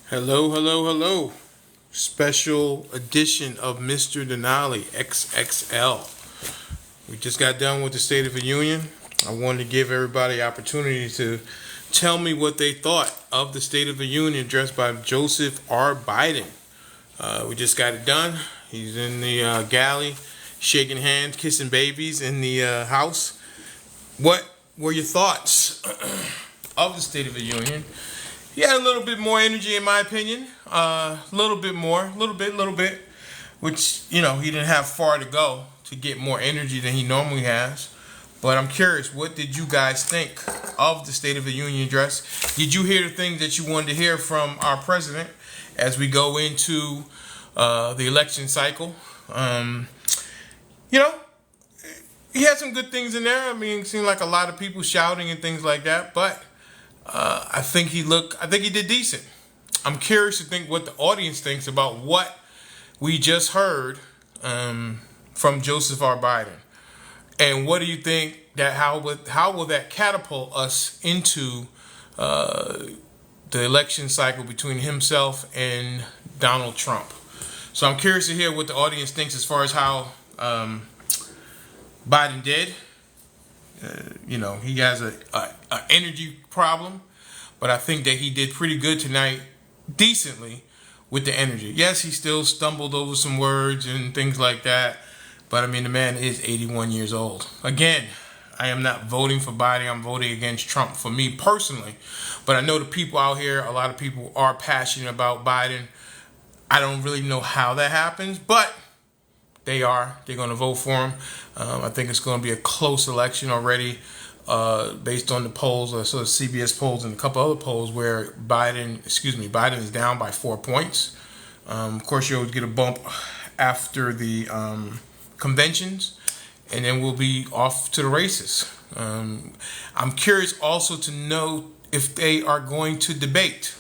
Hello, hello, hello. Special edition of Mr.DenaliXXL. We just got done with the State of the Union. I wanted to give everybody the opportunity to tell me what they thought of the State of the Union addressed by Joseph R. Biden. We just got it done. He's in the galley, shaking hands, kissing babies in the House. What were your thoughts of the State of the Union? He had a little bit more energy, in my opinion. A little bit more, a little bit. Which, he didn't have far to go to get more energy than he normally has. But I'm curious, what did you guys think of the State of the Union address? Did you hear the things that you wanted to hear from our president as we go into the election cycle? He had some good things in there. I mean, it seemed like a lot of people shouting and things like that. But I think he did decent. I'm curious to think what the audience thinks about what we just heard from Joseph R. Biden. And what do you think that how will that catapult us into the election cycle between himself and Donald Trump? So I'm curious to hear what the audience thinks as far as how Biden did. He has a energy problem, but I think that he did pretty good tonight, decently, with the energy. Yes, he still stumbled over some words and things like that, but I mean, the man is 81 years old. Again, I am not voting for Biden. I'm voting against Trump for me personally, but I know the people out here, a lot of people are passionate about Biden. I don't really know how that happens, but they are. They're going to vote for him. I think it's going to be a close election already, based on the polls, so the CBS polls and a couple other polls where Biden is down by 4 points. Of course, you'll get a bump after the conventions, and then we'll be off to the races. I'm curious also to know if they are going to debate.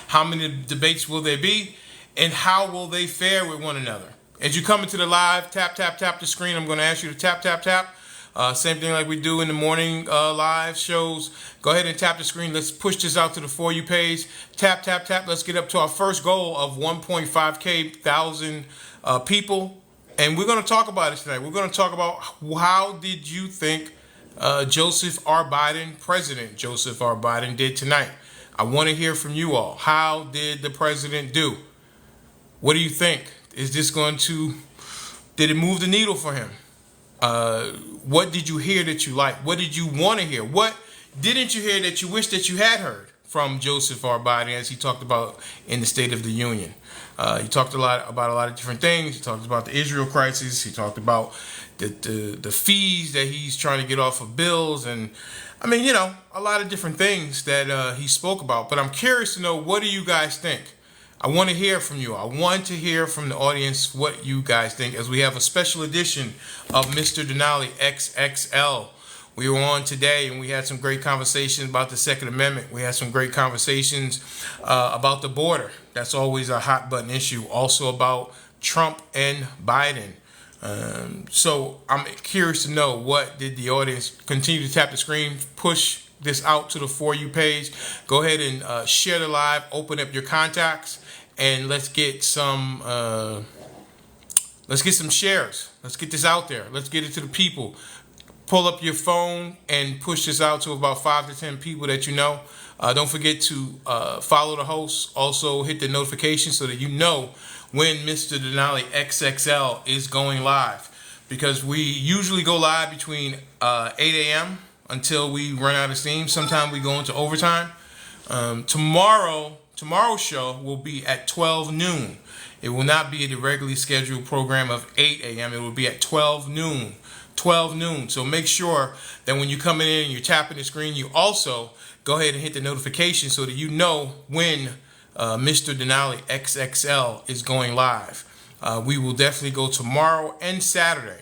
How many debates will there be, and how will they fare with one another? As you come into the live, tap the screen. I'm going to ask you to tap. Same thing like we do in the morning live shows. Go ahead and tap the screen. Let's push this out to the For You page. Tap. Let's get up to our first goal of 1.5K thousand people. And we're going to talk about it tonight. We're going to talk about how did you think Joseph R. Biden, President Joseph R. Biden, did tonight. I want to hear from you all. How did the president do? What do you think? Did it move the needle for him? What did you hear that you liked? What did you want to hear? What didn't you hear that you wish that you had heard from Joseph R. Biden as he talked about in the State of the Union? He talked about a lot of different things. He talked about the Israel crisis. He talked about the fees that he's trying to get off of bills. And I mean, a lot of different things that he spoke about. But I'm curious to know, what do you guys think? I want to hear from you. I want to hear from the audience what you guys think, as we have a special edition of Mr.DenaliXXL. We were on today and we had some great conversations about the Second Amendment. We had some great conversations about the border. That's always a hot button issue. Also about Trump and Biden. So I'm curious to know, what did the audience continue to tap the screen, push this out to the For You page. Go ahead and share the live, open up your contacts, and let's get some shares. Let's get this out there. Let's get it to the people. Pull up your phone and push this out to about 5 to 10 people that you know. Don't forget to follow the host. Also hit the notification so that you know when Mr. DenaliXXL is going live, because we usually go live between 8 a.m. until we run out of steam. Sometimes we go into overtime. Tomorrow's show will be at 12 noon. It will not be the regularly scheduled program of 8 a.m. It will be at 12 noon. 12 noon. So make sure that when you're coming in and you're tapping the screen, you also go ahead and hit the notification so that you know when Mr. DenaliXXL is going live. We will definitely go tomorrow and Saturday.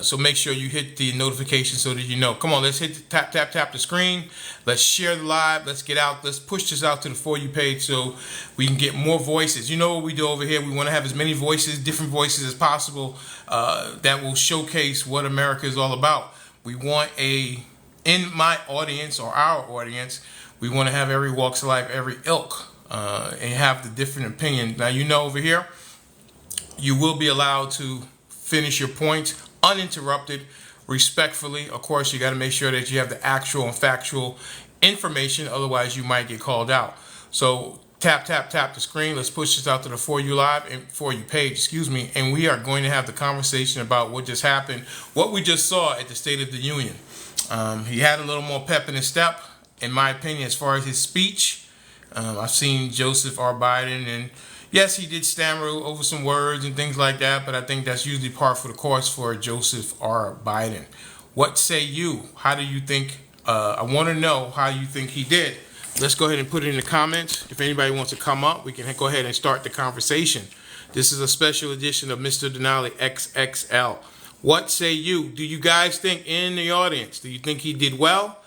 So make sure you hit the notification so that you know. Come on, let's hit the tap the screen. Let's share the live. Let's get out. Let's push this out to the For You page so we can get more voices. You know what we do over here. We want to have as many voices, different voices as possible, that will showcase what America is all about. We want in my audience or our audience, we want to have every walks of life, every ilk and have the different opinions. Now, over here, you will be allowed to finish your points uninterrupted, respectfully. Of course, you got to make sure that you have the actual and factual information, otherwise you might get called out. So tap the screen. Let's push this out to the For You Live and For You page, excuse me, and we are going to have the conversation about what just happened, what we just saw at the State of the Union. He had a little more pep in his step, in my opinion, as far as his speech. I've seen Joseph R. Biden, and yes, he did stammer over some words and things like that, but I think that's usually par for the course for Joseph R. Biden. What say you? How do you think? I want to know how you think he did. Let's go ahead and put it in the comments. If anybody wants to come up, we can go ahead and start the conversation. This is a special edition of Mr.DenaliXXL. What say you? Do you guys think, in the audience, do you think he did well?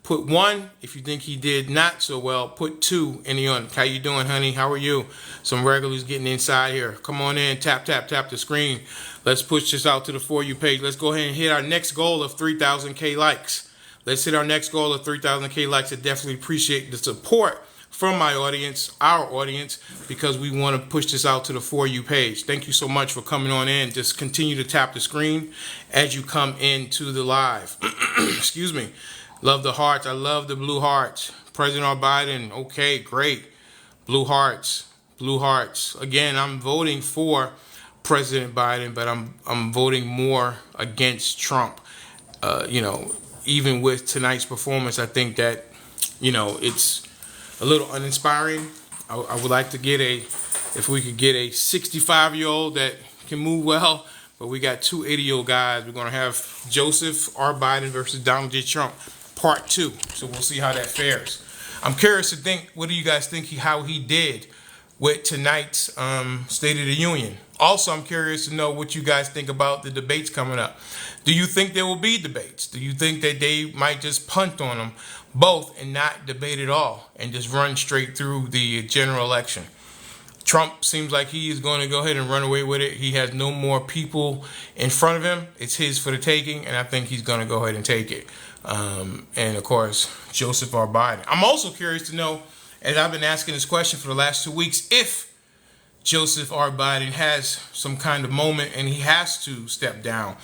Put 1. If you think he did not so well, put 2 in the audience. How you doing, honey? How are you? Some regulars getting inside here. Come on in. Tap the screen. Let's push this out to the For You page. Let's go ahead and hit our next goal of 3,000K likes. Let's hit our next goal of 3,000K likes. I definitely appreciate the support from my audience, our audience, because we want to push this out to the For You page. Thank you so much for coming on in. Just continue to tap the screen as you come into the live. Excuse me. Love the hearts. I love the blue hearts. President Biden. Okay, great. Blue hearts. Blue hearts. Again, I'm voting for President Biden, but I'm voting more against Trump. Even with tonight's performance, I think that, it's a little uninspiring. I would like to get if we could get a 65-year-old that can move well, but we got 2 80-year-old guys. We're going to have Joseph R. Biden versus Donald J. Trump, part 2. So we'll see how that fares. I'm curious to think, what do you guys think how he did with tonight's State of the Union? Also, I'm curious to know what you guys think about the debates coming up. Do you think there will be debates? Do you think that they might just punt on them both and not debate at all and just run straight through the general election? Trump seems like he is going to go ahead and run away with it. He has no more people in front of him. It's his for the taking, and I think he's going to go ahead and take it. And, of course, Joseph R. Biden. I'm also curious to know, as I've been asking this question for the last 2 weeks, if Joseph R. Biden has some kind of moment and he has to step down,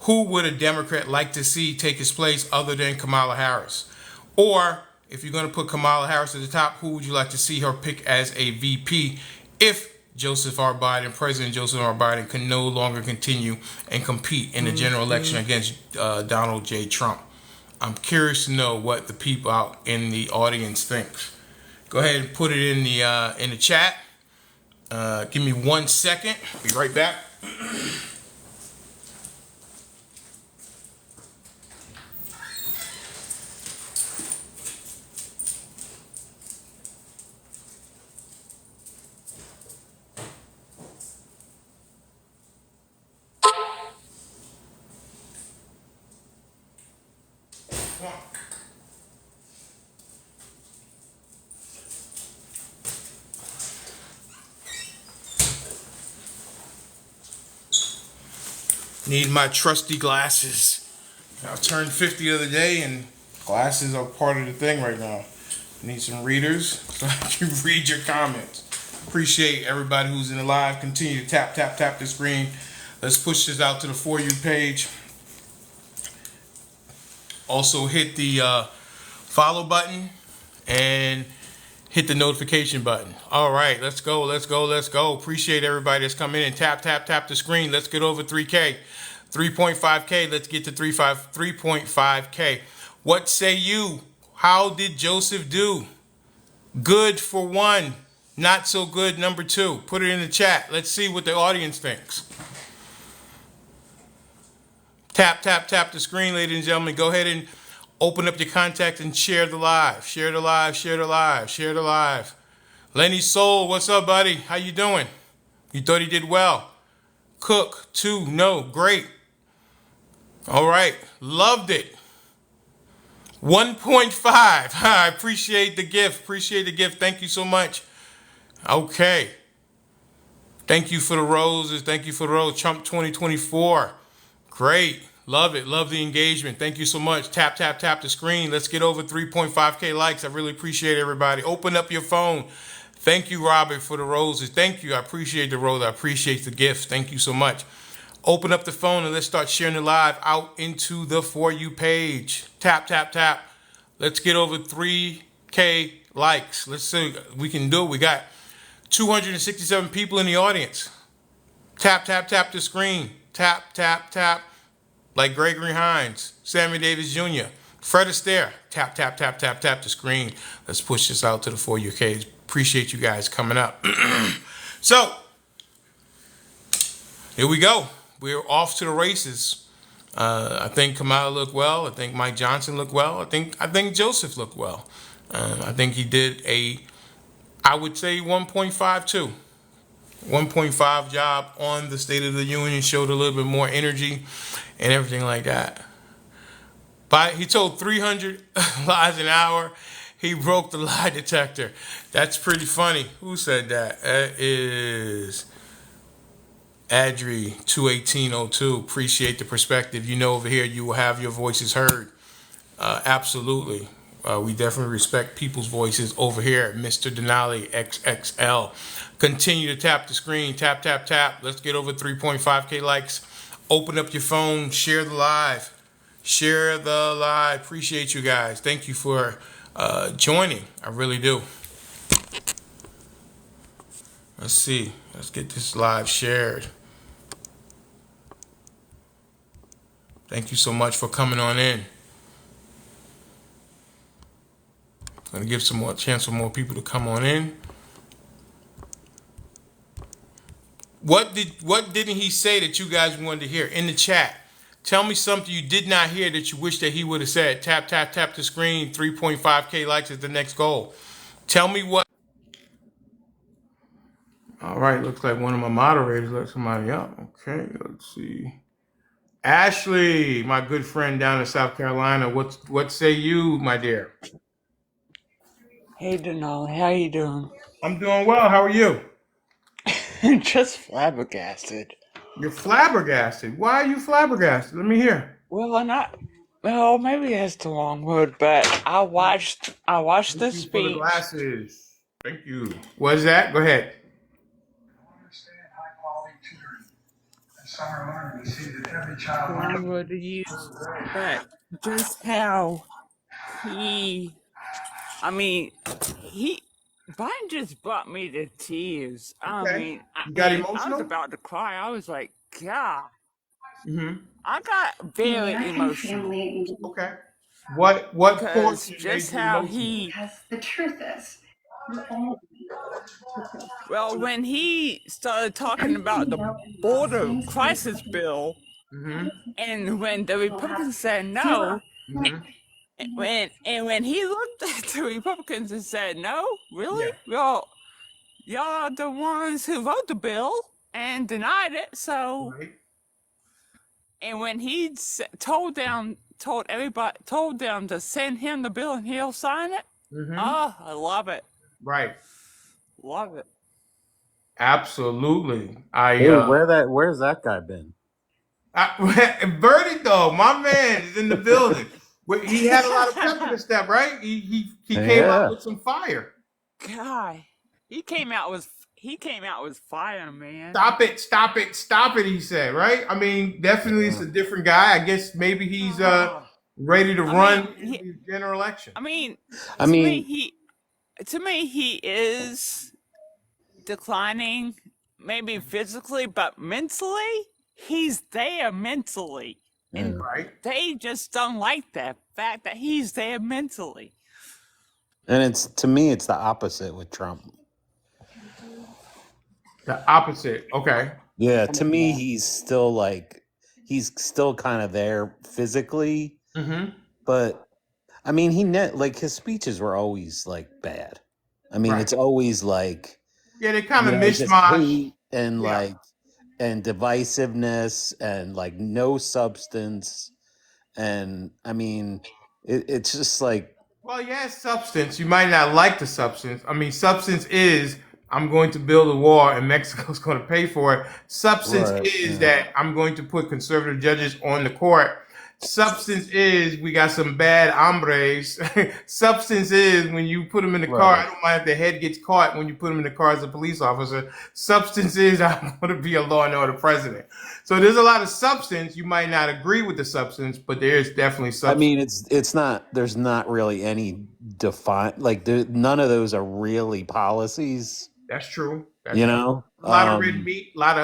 who would a Democrat like to see take his place other than Kamala Harris? Or if you're going to put Kamala Harris at the top, who would you like to see her pick as a VP if President Joseph R. Biden can no longer continue and compete in the general election against Donald J. Trump? I'm curious to know what the people out in the audience think. Go ahead and put it in the chat. Give me 1 second. Be right back. Need my trusty glasses. I turned 50 the other day, and glasses are part of the thing right now. Need some readers so I can read your comments. Appreciate everybody who's in the live. Continue to tap the screen. Let's push this out to the For You page. Also hit the follow button and hit the notification button. All right, let's go. Appreciate everybody that's come in and tap the screen. Let's get over 3K. 3.5K. Let's get to 3.5K. What say you? How did Joseph do? Good for 1. Not so good, number 2. Put it in the chat. Let's see what the audience thinks. Tap the screen, ladies and gentlemen. Go ahead and open up your contacts and share the live. Share the live. Lenny Soul, what's up, buddy? How you doing? You thought he did well. Cook, 2, no, great. All right, loved it. 1.5. I appreciate the gift. Thank you so much. Okay. Thank you for the roses. Trump 2024. Great. Love it. Love the engagement. Thank you so much. Tap the screen. Let's get over 3.5K likes. I really appreciate everybody. Open up your phone. Thank you, Robert, for the roses. Thank you. I appreciate the rose. I appreciate the gift. Thank you so much. Open up the phone and let's start sharing the live out into the For You page. Tap, tap, tap. Let's get over 3K likes. Let's see. We can do it. We got 267 people in the audience. Tap, tap, tap the screen. Tap, tap, tap. Like Gregory Hines, Sammy Davis Jr., Fred Astaire. Tap, tap, tap, tap, tap the screen. Let's push this out to the For You page. Appreciate you guys coming up. So, here we go. We're off to the races. I think Kamala looked well. I think Mike Johnson looked well. I think Joseph looked well. I think he did I would say 1.52. 1.5 job on the State of the Union, showed a little bit more energy and everything like that. But he told 300 lies an hour. He broke the lie detector. That's pretty funny. Who said that? That is Adri 21802. Appreciate the perspective. You know, over here you will have your voices heard. Absolutely. We definitely respect people's voices over here at Mr.DenaliXXL. Continue to tap the screen. Tap, tap, tap. Let's get over 3.5K likes. Open up your phone. Share the live. Share the live. Appreciate you guys. Thank you for joining. I really do. Let's see. Let's get this live shared. Thank you so much for coming on in. I'm going to give some more chance for more people to come on in. What didn't he say that you guys wanted to hear in the chat? Tell me something you did not hear that you wish that he would have said. Tap, tap, tap the screen. 3.5K likes is the next goal. Tell me what. All right, looks like one of my moderators let somebody up. Okay, let's see. Ashley, my good friend down in South Carolina, what say you, my dear? Hey Denali, how you doing? I'm doing well. How are you? Just flabbergasted. You're flabbergasted. Why are you flabbergasted? Let me hear. Well, maybe that's the wrong word, but I watched Thank the you for the speech. glasses. Thank you. What is that? Go ahead. Wrong word to use, but just how he, I mean, he, Biden just brought me to tears. Okay. You got I was emotional? about to cry. I was like, God, Mm-hmm. I got very emotional. Okay. What Because portion made just you how emotional? he, well, when he started talking about the border crisis bill, Mm-hmm. and when the Republicans said no, Mm-hmm. when he looked at the Republicans and said no, really? Yeah. Well, y'all are the ones who wrote the bill and denied it. So, Right. and when he told them to send him the bill and he'll sign it. Mm-hmm. Oh, I love it. Right. Love it. Absolutely. Dude, where's that guy been? Birdie though, my man is in the building. He had a lot of pep in his step, right? He came out Yeah. with some fire. God, he came out with fire, man. Stop it, stop it, stop it, he said, right? I mean, definitely it's a different guy. I guess maybe he's ready to run in the general election. I mean, I to mean, me, he is declining, maybe physically, but mentally, he's there mentally. And Right. they just don't like that fact that he's there mentally. and to me, it's the opposite with Trump. The opposite. Okay. Yeah, to me, he's still kind of there physically, Mm-hmm. but I mean, his speeches were always like bad. I mean, Right. it's always like, Yeah, they kind of just mishmash. hate and Yeah. and divisiveness and like no substance. And I mean, it's just like, Well, yeah, substance. You might not like the substance. I mean, substance is I'm going to build a wall and Mexico's going to pay for it. Substance right, is yeah. that I'm going to put conservative judges on the court. Substance is we got some bad hombres. Substance is when you put them in the car. I Right. don't mind if the head gets caught when you put them in the car as a police officer. Substance is I want to be a law and order president. So there's a lot of substance. You might not agree with the substance, but there is definitely I substance. mean, it's not. There's not really any none of those are really policies. That's true. That's You true. know. A lot of red meat, a lot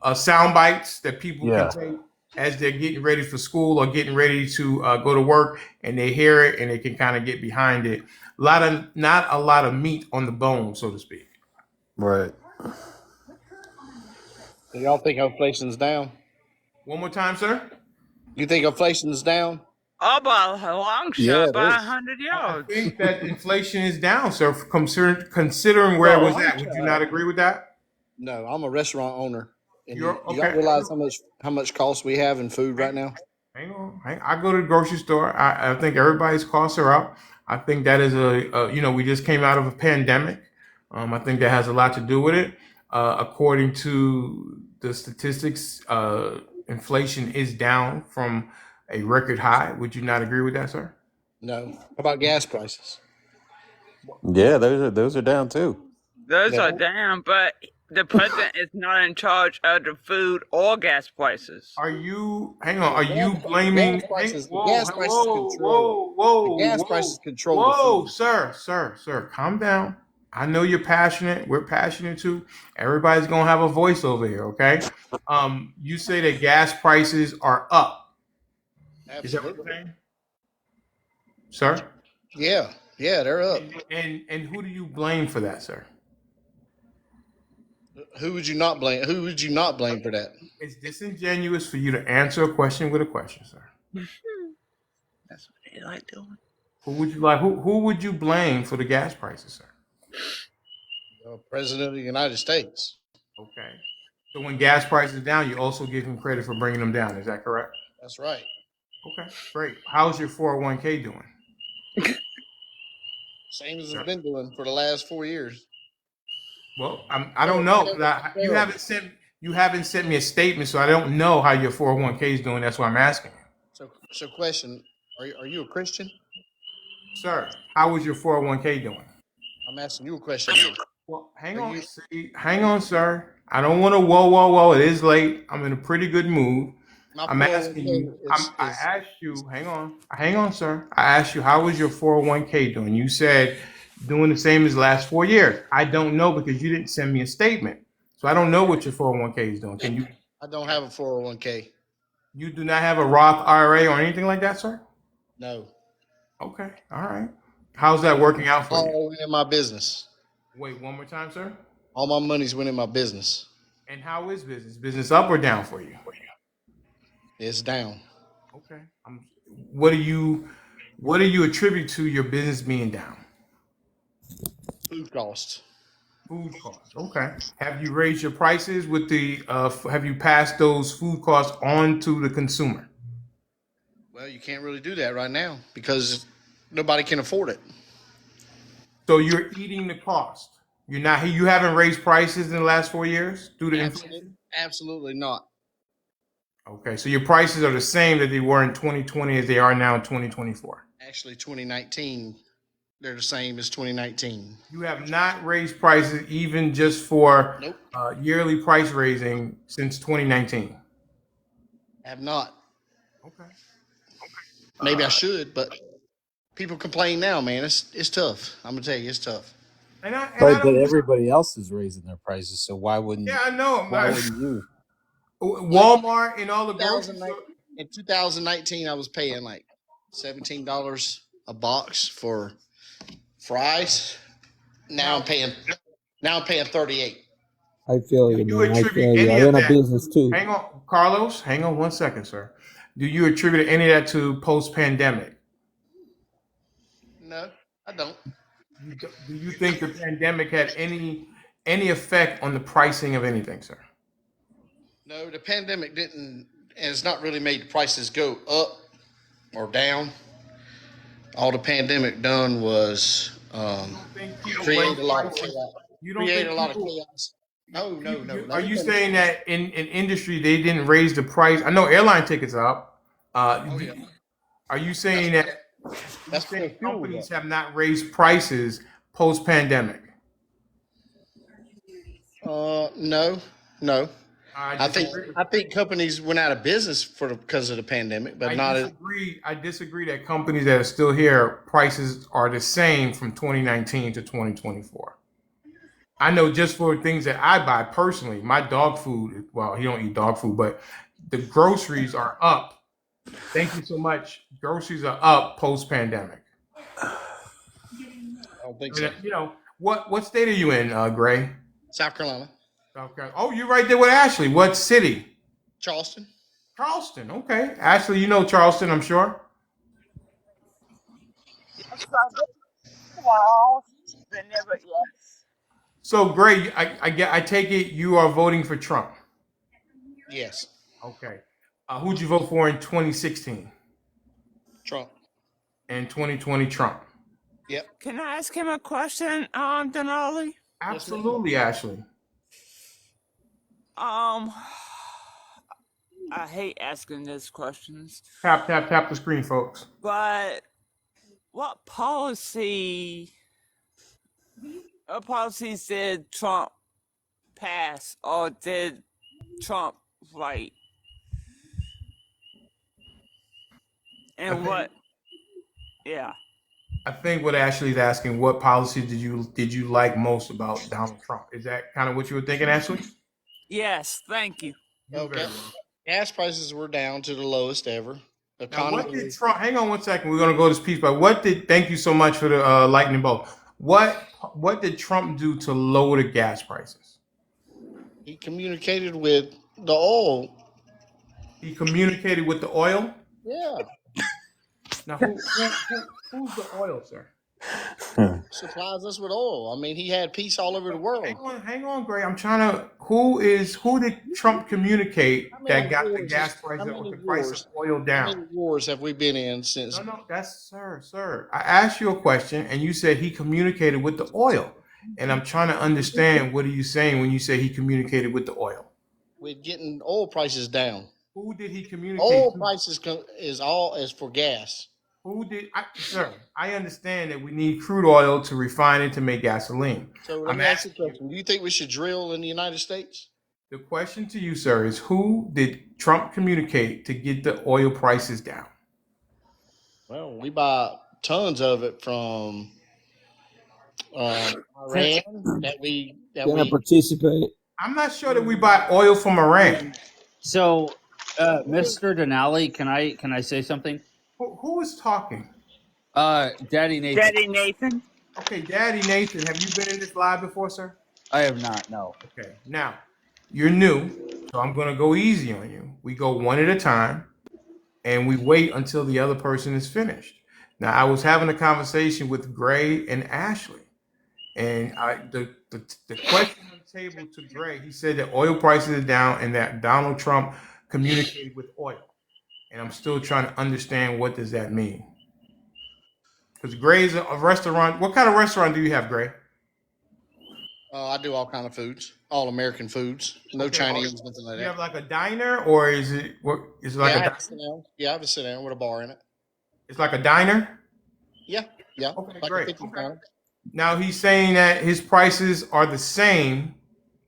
of sound bites that people Yeah. can take as they're getting ready for school or getting ready to go to work, and they hear it and they can kind of get behind it. Not a lot of meat on the bone, so to speak. Right. Do y'all think inflation's down? One more time, sir. You think inflation's down? Oh, by a long Yeah, shot, it by is. 100 I yards. think that inflation is down, sir. Considering where it was at, would you not agree with that? No, I'm a restaurant owner. And You're do y'all okay. realize how much cost we have in food right now? Hang on. I go to the grocery store. I think everybody's costs are up. I think that is we just came out of a pandemic. I think that has a lot to do with it. According to the statistics, inflation is down from a record high. Would you not agree with that, sir? No. How about gas prices? Yeah, those are down too. Those Yeah. are down, but the president is not in charge of the food or gas prices. Are you? Hang on. Are you blaming? gas prices? The Whoa, gas prices whoa, control. whoa, The gas whoa, prices whoa, control the whoa, food. sir. Calm down. I know you're passionate. We're passionate too. Everybody's gonna have a voice over here, okay? You say that gas prices are up. Is that what you're Absolutely. saying, sir? Yeah, they're up. And who do you blame for that, sir? Who would you not blame? Who would you not blame for that? It's disingenuous for you to answer a question with a question, sir. That's what they like doing. Who would you like? Who would you blame for the gas prices, sir? The President of the United States. Okay. So when gas prices are down, you also give him credit for bringing them down. Is that correct? That's right. Okay, great. How's your 401k doing? Same as it's been doing for the last 4 years. Well, I don't know. You haven't sent me a statement, so I don't know how your 401k is doing. That's why I'm asking you. So question: Are you a Christian? Sir, how is your 401k doing? I'm asking you a question. Now. Well, hang Are on. you- See, hang on, sir. I don't want to whoa. It is late. I'm in a pretty good mood. My I'm asking you. 401k I asked you. Hang on, sir. I asked you how was your 401k doing. You said doing the same as the last 4 years. I don't know because you didn't send me a statement, so I don't know what your 401k is doing. Can you? I don't have a 401k. You do not have a Roth IRA or anything like that, sir? No. Okay. All right. How's that working out for you? All went in my business. Wait, one more time, sir. All my money's went in my business. And how is business? Business up or down for you? It's down. Okay. What do you attribute to your business being down? Food costs. Food costs. Okay. Have you raised your prices with the? Have you passed those food costs on to the consumer? Well, you can't really do that right now because nobody can afford it. So you're eating the cost. You're not. You haven't raised prices in the last 4 years due to inflation. Absolutely not. Okay. So your prices are the same that they were in 2020 as they are now in 2024. Actually, 2019, they're the same as 2019. You have not raised prices even just for Nope. yearly price raising since 2019. Have not. Okay. Maybe I should, but people complain now, man. It's tough. I'm gonna tell you, it's tough. And I But don't. everybody else is raising their prices, so why wouldn't Yeah, I know. why wouldn't you? Walmart and all the grocery 2019 stores. In 2019, I was paying like $17 a box for fries. Now I'm paying 38. I feel Do you, you man. I attribute feel you. any I of run a that? business too. Hang on, Carlos. Hang on 1 second, sir. Do you attribute any of that to post-pandemic? No, I don't. Do you think the pandemic had any effect on the pricing of anything, sir? No, the pandemic didn't, and it's not really made the prices go up or down. All the pandemic done was Think people create raise a lot of prices? chaos. You don't Create think a lot of people? chaos. No. Are you saying that in industry they didn't raise the price? I know airline tickets are up. Uh, Oh yeah, are you that's saying that you that's saying for fuel. companies have not raised prices post pandemic? No, no. I I think disagree. I think companies went out of business because of the pandemic, but I not as disagree. I disagree that companies that are still here prices are the same from 2019 to 2024. I know just for things that I buy personally, my dog food. Well, he don't eat dog food, but the groceries are up. Thank you so much. Groceries are up post pandemic. I don't think I mean, so. what state are you in, Gray? South Carolina, Okay. Oh, you're right there with Ashley. What city? Charleston. Charleston. Okay. Ashley, you know Charleston, I'm sure. Yes, I did. Well, been there, but yes. So, Gray, I take it you are voting for Trump. Yes, Okay. Who'd you vote for in 2016 Trump. and 2020 Trump? Yep. Can I ask him a question, Denali? Yes, ma'am. Absolutely, Ashley. Um, I hate asking these questions, Tap, tap, tap the screen, folks. but what policy, what policies did Trump pass, or did Trump write? I And think, what? Yeah. I think what Ashley's asking, what policy did you like most about Donald Trump? Is that kind of what you were thinking, Ashley? Yes. Thank you. You're very Okay. welcome. Gas prices were down to the lowest ever. Now, what Economy did was Trump? Hang on one second. We're gonna go this piece, but what did? Thank you so much for the lightning bolt. What did Trump do to lower the gas prices? he communicated with the oil. He communicated with the oil. Yeah, Now, who's the oil, sir? supplies us with oil. I mean, he had peace all over the world. Hang on, Gray. I'm trying to. Who did Trump communicate How that many got the wars? gas price How or many the price of wars? oil How down? many wars have we been in since? No, that's sir. I asked you a question, and you said he communicated with the oil, and I'm trying to understand what are you saying when you say he communicated with the oil? We're getting oil prices down. Who did he communicate Oil to? prices is for gas. Sir? I understand that we need crude oil to refine it to make gasoline. So let I'm me ask you a asking you. question. Do you think we should drill in the United States? The question to you, sir, is who did Trump communicate to get the oil prices down? Well, we buy tons of it from Iran Can I participate? I'm not sure that we buy oil from Iran. So, Mr. Denali, can I say something? Who is talking? Daddy Nathan. Daddy Nathan. Okay, Daddy Nathan, have you been in this live before, sir? I have not. No. Okay, now you're new, so I'm gonna go easy on you. We go one at a time, and we wait until the other person is finished. Now, I was having a conversation with Gray and Ashley, and the question on the table to Gray, he said that oil prices are down and that Donald Trump communicated with oil, and I'm still trying to understand what does that mean. Because Gray's a restaurant. What kind of restaurant do you have, Gray? I do all kind of foods, all American foods, no Okay, Chinese, nothing like Do you have that. like a diner, or is it what? Is it like Yeah, I a have diner? a sit down. Yeah, I have a sit down with a bar in it. It's like a diner. Yeah, yeah, Okay, like a great. 50 Okay. pound. Now he's saying that his prices are the same,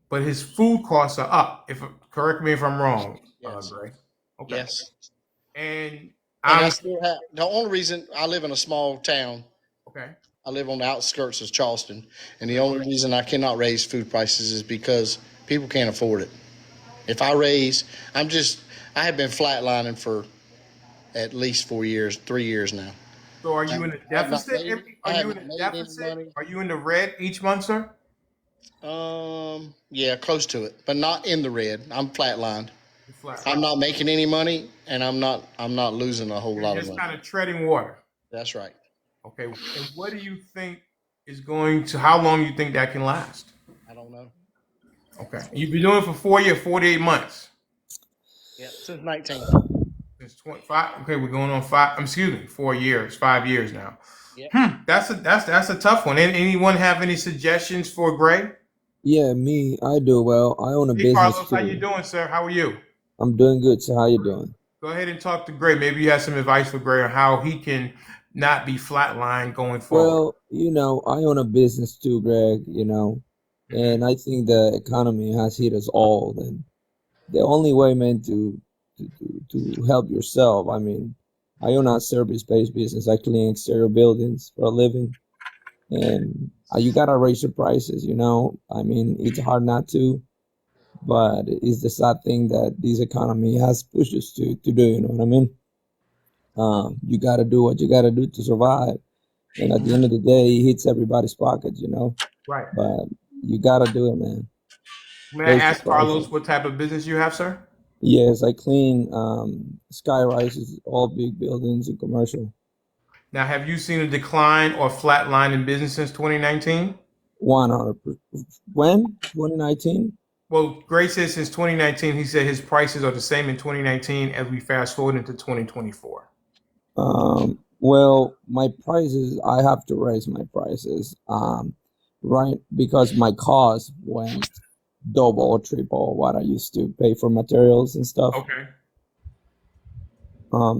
but his food costs are up. If correct me if I'm wrong, Yes, Gray. Okay. yes. And And I I'm still have the only reason I live in a small town. okay. I live on the outskirts of Charleston, and the only reason I cannot raise food prices is because people can't afford it. If I raise, I have been flatlining for at least 4 years, 3 years now. So are you in a deficit? I Are have you in not a made any deficit? money. Are you in the red each month, sir? Yeah, close to it, but not in the red. I'm flatlined. You're flat. I'm not making any money, and I'm not losing a whole You're lot of just money. kind of treading water. That's right. Okay. And what do you think is going to? How long do you think that can last? I don't know. Okay. You've been doing it for 4 years, 48 months. Yeah, since 19. Since 25. Okay, we're going on 4 years, 5 years now. Yeah. That's a tough one. Anyone have any suggestions for Gray? Yeah, me. I do well. I own a Hey business Carlos, how you too. doing, sir? How are you? I'm doing good. So how you doing? Go ahead and talk to Gray. Maybe you have some advice for Gray on how he can not be flatlined going forward. Well, I own a business too, Greg, Hmm. and I think the economy has hit us all. And the only way, man, to help yourself, I mean, I own a service-based business. I clean exterior buildings for a living, and you gotta raise your prices. I mean, it's hard not to, but it's the sad thing that this economy has pushed us to do. You know what I mean? You gotta do what you gotta do to survive. And at the end of the day, it hits everybody's pockets. Right. But you gotta do it, man. May I Raise the ask prices. Carlos what type of business you have, sir? Yes, I clean sky rises, all big buildings and commercial. Now, have you seen a decline or flat line in business since 2019? 100%. When? 2019? Well, Gray says since 2019, he said his prices are the same in 2019 as we fast forward into 2024. Well, my prices, I have to raise my prices, right? Because my cost went double or triple what I used to pay for materials and stuff. Okay.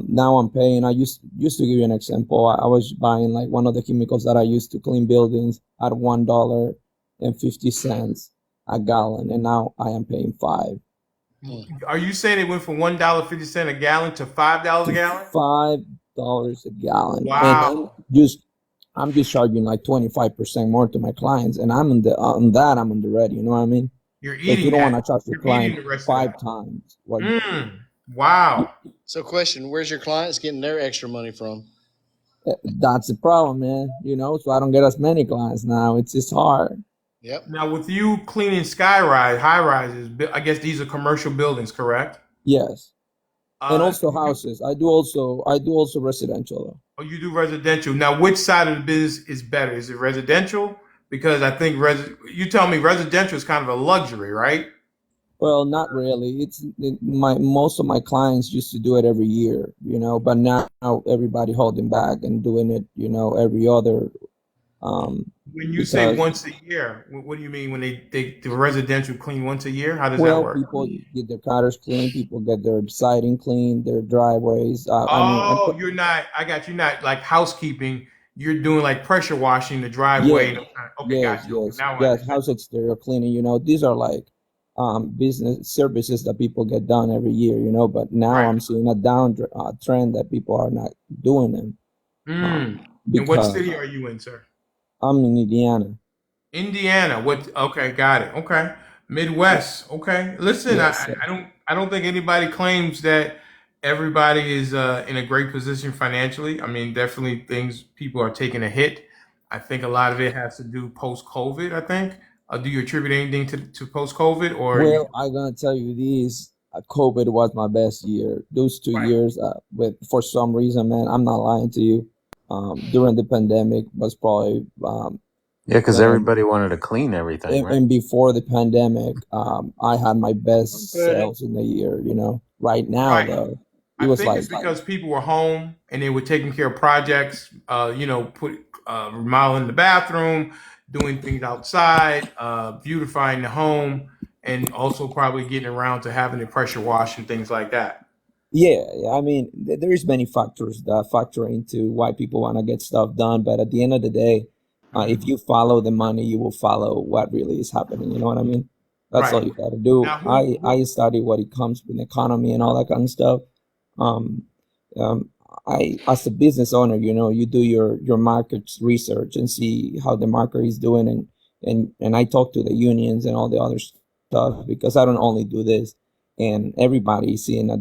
Now I'm paying. I used to give you an example. I was buying like one of the chemicals that I used to clean buildings at $1.50 a gallon, and now I am paying Are you saying it went from $1.50 a gallon to $5 a to gallon? $5 a gallon, and Wow. I'm just charging like 25% more to my clients, and I'm on the red. You know what I mean? You're Like you eating don't want that. to charge your You're eating client the rest of five that. times what. Wow. So, question: where's your clients getting their extra money from? That's the problem, man. So I don't get as many clients now. It's just hard. Yep. Now, with you cleaning high rises, I guess these are commercial buildings, correct? Yes. And also Do you, houses. I do also residential though. oh, you do residential. Now, which side of the business is better? Is it residential? Because I think you tell me residential is kind of a luxury, right? Well, not really. My most of my clients used to do it every year, but now everybody holding back and doing it, every other When you say because once a year, what do you mean when they the residential clean once a year? How does that well, work? people get their cars clean, people get their siding clean, their driveways. I mean, Oh, you're not. I got you. Not like housekeeping. You're doing like pressure washing the driveway. yes, Okay, yes, got you. Okay, yes, now I yes. understand. House exterior cleaning. These are like business services that people get done every year. But now Right. I'm seeing a down trend that people are not doing them Mm. um, And what because city are you in, sir? I'm in Indiana. Indiana. What? Okay, got it. Okay, Midwest. Okay. Listen, Yes, I don't think anybody claims that everybody is in a great position financially. I mean, definitely things people are taking a hit. I think a lot of it has to do post COVID. I think. Do you attribute anything to post COVID or you? well, I'm gonna tell you this. COVID was my best year. Those two Right. years, with for some reason, man, I'm not lying to you. During the pandemic was probably Yeah, because when everybody wanted to clean everything, right? and before the pandemic, I had my best Okay. sales in the year. Right now Right. though, it I was think like it's because people were home and they were taking care of projects, remodeling the bathroom, doing things outside, beautifying the home, and also probably getting around to having the pressure wash and things like that. yeah, yeah. I mean, there's many factors that factor into why people want to get stuff done. But at the end of the day, if Mhm. you follow the money, you will follow what really is happening. You know what I mean? That's Right. all you got to do. Now, I study what it comes with economy and all that kind of stuff. Um, um, as a business owner, you do your market research and see how the market is doing, and I talk to the unions and all the other stuff because I don't only do this, and everybody is seeing a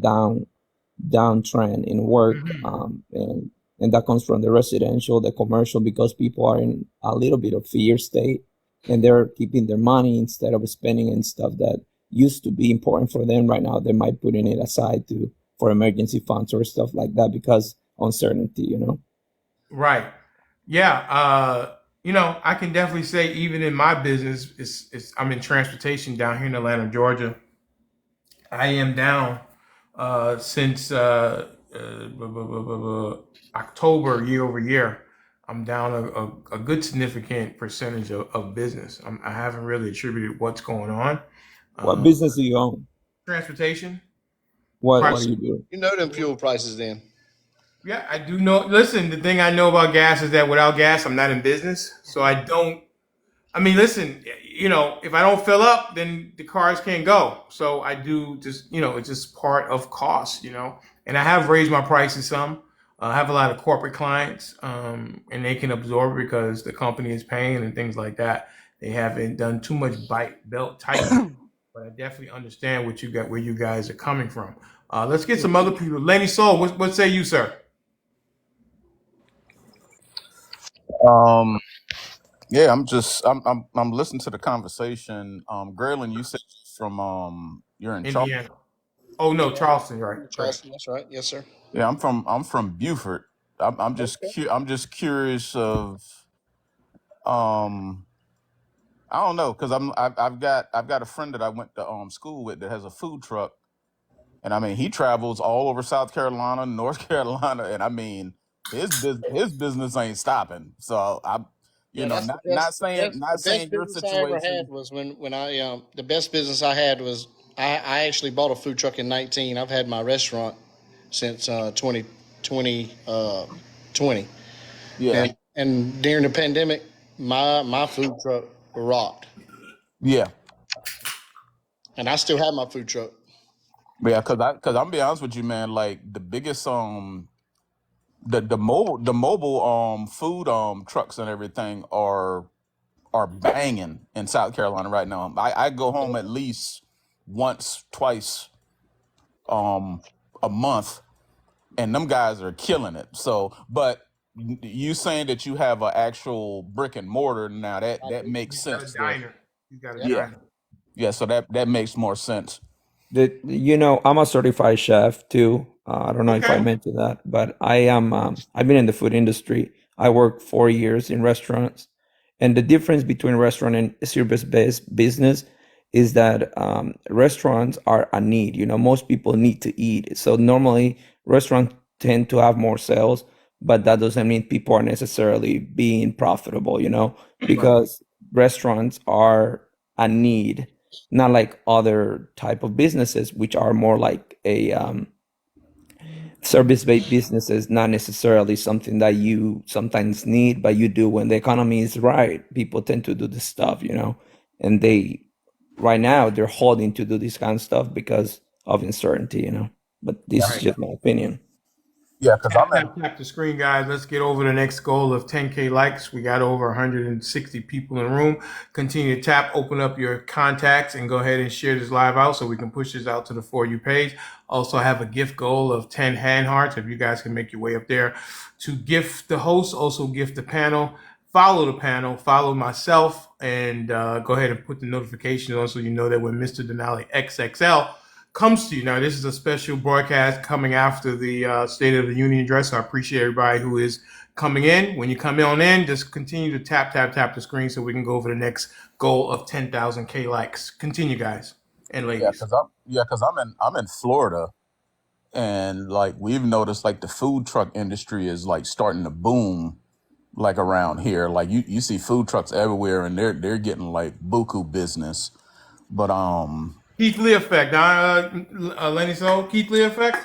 downtrend in work, Mhm. and that comes from the residential, the commercial, because people are in a little bit of fear state, and they're keeping their money instead of spending in stuff that used to be important for them. Right now, they might putting it aside to for emergency funds or stuff like that because uncertainty. Right. Yeah. I can definitely say even in my business, I'm in transportation down here in Atlanta, Georgia. I am down since October year over year. I'm down a good significant percentage of business. I haven't really attributed what's going on. What Uh, business do you own? Transportation. What Price. do you do? You know them fuel prices then. Yeah, I do know. Listen, the thing I know about gas is that without gas, I'm not in business. So I don't. I mean, listen, if I don't fill up, then the cars can't go. So I do just, it's just part of cost. And I have raised my prices some. I have a lot of corporate clients, and they can absorb it because the company is paying and things like that. They haven't done too much belt tightening, but I definitely understand where you guys are coming from. Let's get some other people. Lenny Soul, what say you, sir? Um, yeah, I'm listening to the conversation. Graylin, you said you're in Charleston. Indiana. Oh no, Yeah, Charleston, right? Right. Charleston. That's right. Yes, sir. Yeah, I'm from Beaufort. Okay. I'm just curious of um I don't know because I've got a friend that I went to school with that has a food truck, and I mean he travels all over South Carolina, North Carolina, and I mean his business ain't stopping. So I'm Yeah, that's the not best. not The best saying your business I ever had situation. was when I the best business I had was I actually bought a food truck in 19. I've had my restaurant since 2020, Yeah, and during the pandemic, my food truck rocked, yeah. and I still have my food truck. Yeah, cause I'm be honest with you, man. Like the biggest the mobile food trucks and everything are banging in South Carolina right now. I go home at least once, twice um a month, and them guys are killing it. So, but you saying that you have an actual brick and mortar now that I that do. makes He's got a sense. There, diner. He's got a Yep. yeah, diner. yeah. So that makes more sense. I'm a certified chef too. I don't know if I Okay. mentioned that, but I am. I've been in the food industry. I worked 4 years in restaurants, and the difference between restaurant and service-based business is that restaurants are a need. Most people need to eat, so normally restaurants tend to have more sales, but that doesn't mean people are necessarily being profitable. Right. Because restaurants are a need, not like other type of businesses which are more like a service-based businesses, not necessarily something that you sometimes need but you do when the economy is right. People tend to do this stuff, and they right now they're holding to do this kind of stuff because of uncertainty. But this is Right. just my opinion. Yeah, because Tap, I'm in. tap, tap the screen, guys. Let's get over the next goal of 10K likes. We got over 160 people in the room. Continue to tap, open up your contacts, and go ahead and share this live out so we can push this out to the For You page. Also, have a gift goal of 10 hand hearts. If you guys can make your way up there to gift the host, also gift the panel. Follow the panel, follow myself, and go ahead and put the notifications on so you know that when Mr. Denali XXL comes to you. Now, this is a special broadcast coming after the State of the Union address. So I appreciate everybody who is coming in. When you come on in, just continue to tap, tap, tap the screen so we can go over the next goal of 10,000 K likes. Continue, guys and ladies. Because I'm in Florida, and like we've noticed like the food truck industry is like starting to boom like around here. Like you see food trucks everywhere, and they're getting like buku business. But Keith Lee effect, Lenny Soul. Keith Lee effect.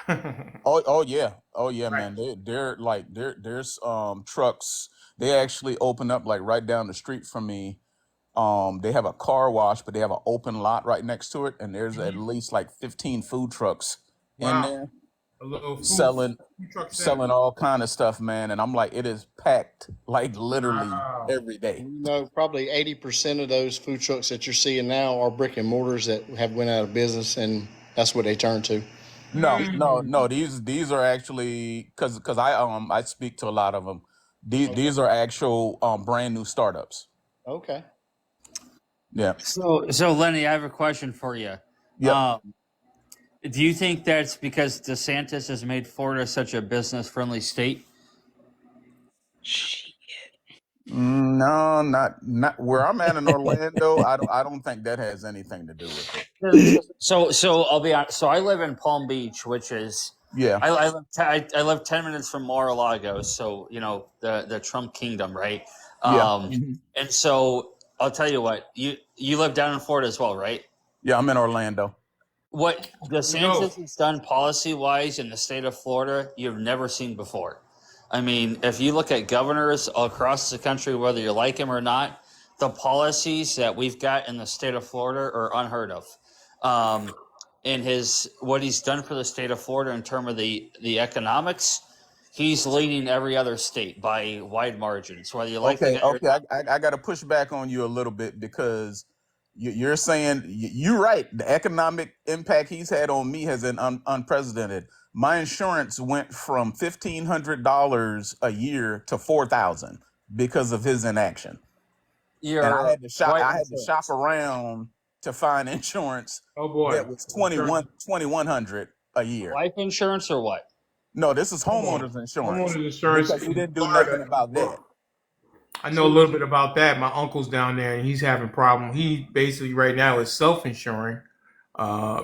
Right. oh yeah, man. There's trucks. They actually open up like right down the street from me. They have a car wash, but they have an open lot right next to it, and there's at Mhm. least like 15 food trucks in Wow. there A little selling food truck center. selling all kind of stuff, man. And I'm like, it is packed like literally Wow. every day. Probably 80% of those food trucks that you're seeing now are brick and mortars that have went out of business, and that's what they turn to. No, no, Mm. no. These are actually because I speak to a lot of them. Okay. These are actual brand new startups. Okay. Yeah. So Lenny, I have a question for you. Yep. Um, do you think that's because DeSantis has made Florida such a business-friendly state? No, not where I'm at in Orlando. I don't think that has anything to do with it. So I'll be honest. So I live in Palm Beach, which is Yeah. I live 10 minutes from Mar-a-Lago. So the Trump kingdom, right? Yeah. And so I'll tell you what, you live down in Florida as well, right? Yeah. I'm in Orlando. What Who knows? DeSantis has done policy wise in the state of Florida, you've never seen before. I mean, if you look at governors across the country, whether you like him or not, the policies that we've got in the state of Florida are unheard of. And what he's done for the state of Florida in terms of the economics, he's leading every other state by wide margins. Whether you like the Okay, guy or okay. not, I got to push back on you a little bit because you're saying you're right. The economic impact he's had on me has been unprecedented. My insurance went from $1,500 a year to 4,000 because of his inaction, and I you're had to shop. what I had to shop insurance? around to find insurance Oh boy, that was insurance. 2,100 a year. Life insurance or what? No, this is Homeowners, homeowners insurance homeowners insurance because he in didn't do Florida. nothing about that. I know a little bit about that. My uncle's down there, and he's having problem. He basically right now is self-insuring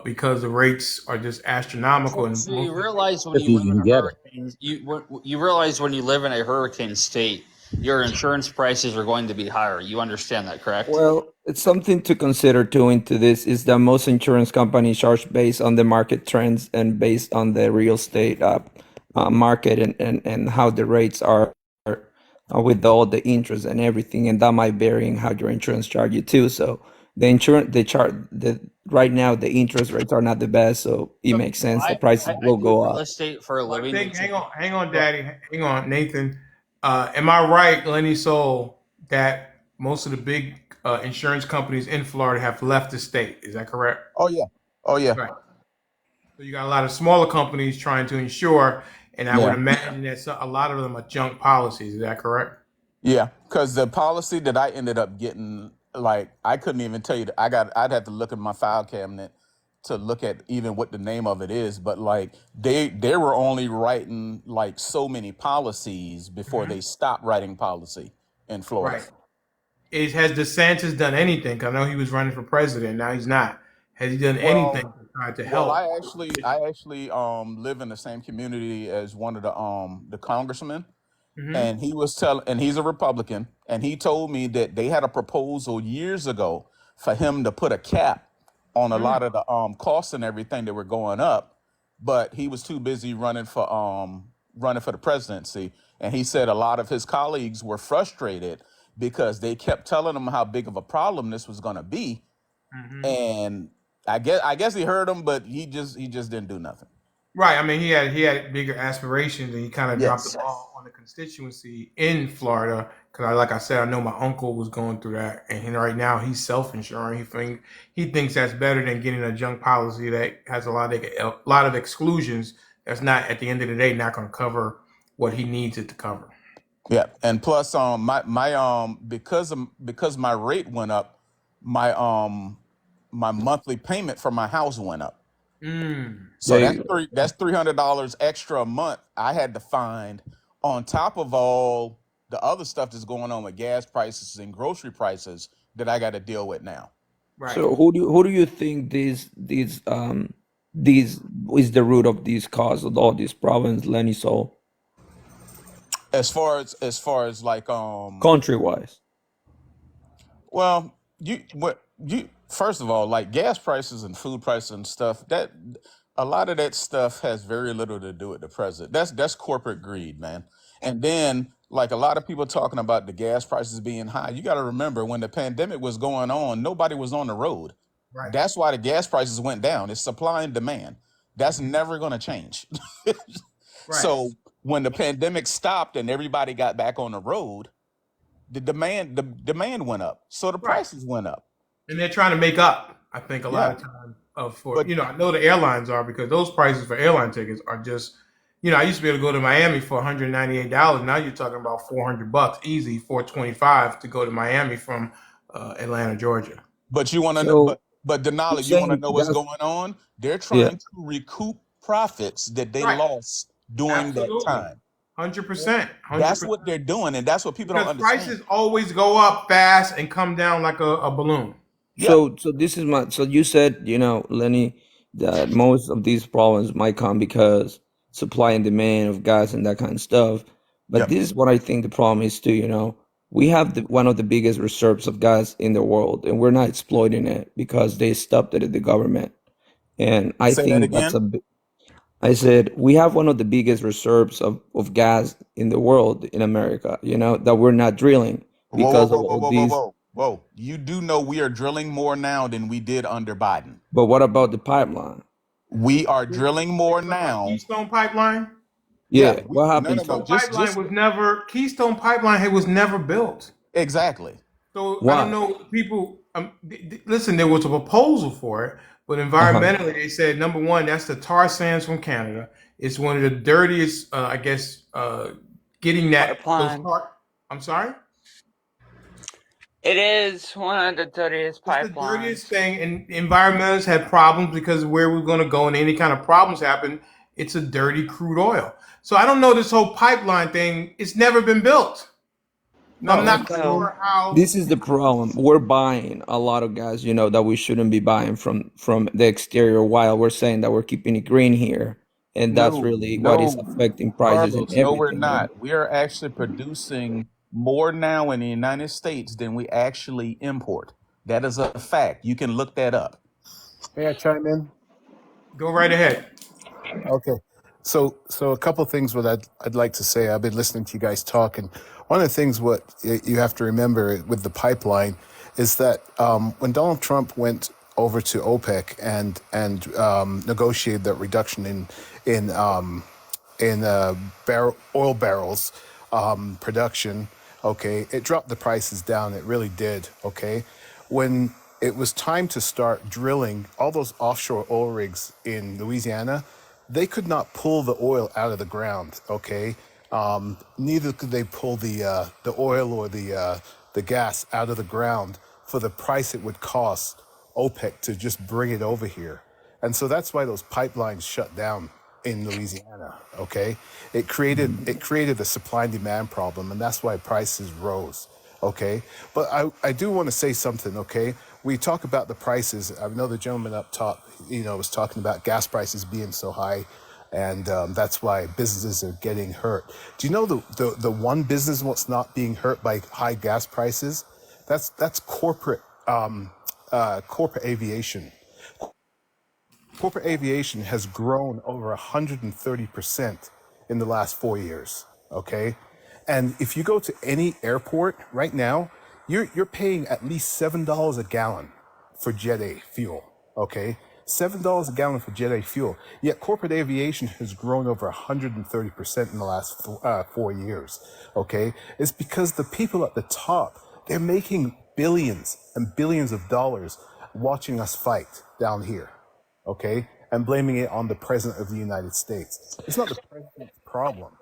because the rates are just astronomical, and So you most. realize when If you you live in can a get it. hurricane, you realize when you live in a hurricane state, your insurance prices are going to be higher. You understand that, correct? Well, it's something to consider too into this is that most insurance companies charge based on the market trends and based on the real estate market and how the rates are with all the interest and everything, and that might vary in how your insurance charge you too. So the insurance they charge the right now the interest rates are not the best, so it So, makes so sense the I, prices I will do go real up. estate for a Well, I living. think, hang on, Go- Daddy, hang on, Nathan. Am I right, Lenny Soul, that most of the big insurance companies in Florida have left the state? Is that correct? Oh yeah, oh yeah, Right. So you got a lot of smaller companies trying to insure, and I would yeah. imagine that a lot of them are junk policies. Is that correct? Yeah, because the policy that I ended up getting, like, I couldn't even tell you. I'd have to look at my file cabinet to look at even what the name of it is. But like, they were only writing like so many policies before Hmm. they stopped writing policy in Florida. Right. Has DeSantis done anything? 'Cause I know he was running for president. Now he's not. Has he done anything Well, to try to well, help? I actually live in the same community as one of the congressmen, Hmm. and and he's a Republican, and he told me that they had a proposal years ago for him to put a cap on a lot of the costs and everything that were going up, but he was too busy running for the presidency, and he said a lot of his colleagues were frustrated because they kept telling him how big of a problem this was going to be, Hmm. and I guess he heard him, but he just didn't do nothing. Right. I mean, he had bigger aspirations, and he kind of dropped the Yes. ball on the constituency in Florida. Because like I said, I know my uncle was going through that, and right now he's self-insuring. He thinks that's better than getting a junk policy that has a lot of exclusions. That's not at the end of the day not going to cover what he needs it to cover. Yeah, and plus, because my rate went up, my my monthly payment for my house went up. Mm. So They that's $300 extra a month I had to find on top of all the other stuff that's going on with gas prices and grocery prices that I got to deal with now. Right. So who do you think these is the root of these cause of all these problems, Lenny Soul, As far as like country wise? well, you first of all, like gas prices and food prices and stuff, that a lot of that stuff has very little to do with the president. That's corporate greed, man. And then like a lot of people talking about the gas prices being high. You got to remember when the pandemic was going on, nobody was on the road. Right. That's why the gas prices went down. It's supply and demand. That's never going to change. Right. So when the pandemic stopped and everybody got back on the road, the demand went up, so the Right. prices went up. And they're trying to make up. I think a lot Yeah, of time for but I know the airlines are because those prices for airline tickets are just I used to be able to go to Miami for $198. Now you're talking about $400 easy, 425 to go to Miami from Atlanta, Georgia. you want to know, So but you're Denali, you want to saying know what's that's going on? They're yeah. trying to recoup profits that they Right. lost during that Absolutely. time. 100%. That's 100%. what they're doing, and that's what people don't Because understand. prices always go up fast and come down like a balloon. Yep, So this is my so you said, Lenny, that most of these problems might come because supply and demand of gas and that kind of stuff. But yep. this is what I think the problem is too. We have one of the biggest reserves of gas in the world, and we're not exploiting it because they stopped it at the government. and I Say that think that's again. I said we have one of the biggest reserves of gas in the world in America, that we're not drilling Whoa, whoa, because of whoa, whoa, all whoa, whoa, these. whoa, whoa. You do know we are drilling more now than we did under Biden. But what about the pipeline? We are You drilling you more talking about now. Keystone Pipeline? Yeah, Yeah, what no, happened no, to no. Keystone it? Pipeline Just was never Keystone Pipeline was never built. exactly. So I don't Why? know people. Listen, there was a proposal for it, but Uh-huh. environmentally, they said number one, that's the tar sands from Canada. It's one of the dirtiest, I guess, getting that those Pipeline. tar. I'm sorry. It is one of the dirtiest It's the dirtiest pipelines. thing, and environmentalists had problems because of where we're going to go, and any kind of problems happen, it's a dirty crude oil. So I don't know this whole pipeline thing. It's never been built. So I'm Can I not No. chime in? sure how. This is the problem. We're buying a lot of gas, that we shouldn't be buying from the exterior while we're saying that we're keeping it green here. And that's No, really what is no, affecting prices and Carlos, no, we're everything. not. We are actually producing more now in the United States than we actually import. That is a fact. You can look that up. May I chime in? Go right ahead. Okay. So a couple things what I'd like to say. I've been listening to you guys talk, and one of the things what you have to remember with the pipeline is that when Donald Trump went over to OPEC and negotiated that reduction in oil barrels production, okay, it dropped the prices down. It really did, okay. When it was time to start drilling, all those offshore oil rigs in Louisiana, they could not pull the oil out of the ground, okay. Neither could they pull the oil or the gas out of the ground for the price it would cost OPEC to just bring it over here. And so that's why those pipelines shut down in Louisiana. Okay, it created a supply and demand problem, and that's why prices rose. Okay, but I do want to say something. Okay, we talk about the prices. I know the gentleman up top, was talking about gas prices being so high, and that's why businesses are getting hurt. Do you know the one business what's not being hurt by high gas prices? That's corporate aviation. Corporate aviation has grown over 130% in the last 4 years. Okay, and if you go to any airport right now, you're paying at least $7 a gallon for Jet A fuel. Okay, $7 a gallon for Jet A fuel. Yet corporate aviation has grown over 130% in the last 4 years. Okay, it's because the people at the top, they're making billions and billions of dollars watching us fight down here, okay, and blaming it on the president of the United States. It's not the president's problem.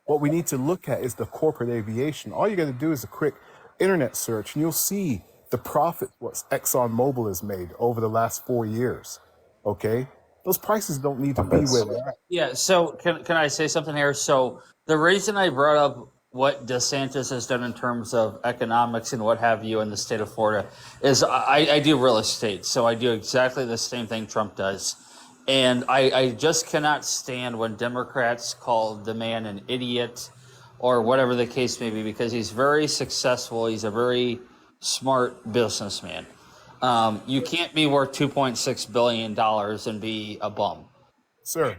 What we need to look at is the corporate aviation. All you got to do is a quick internet search, and you'll see the profit what ExxonMobil has made over the last 4 years. Okay, those prices don't need to be where they're at. Yeah, so can I say something here? So the reason I brought up what DeSantis has done in terms of economics and what have you in the state of Florida is I do real estate, so I do exactly the same thing Trump does. And I just cannot stand when Democrats call the man an idiot or whatever the case may be, because he's very successful. He's a very smart businessman. You can't be worth $2.6 billion and be a bum. Sir,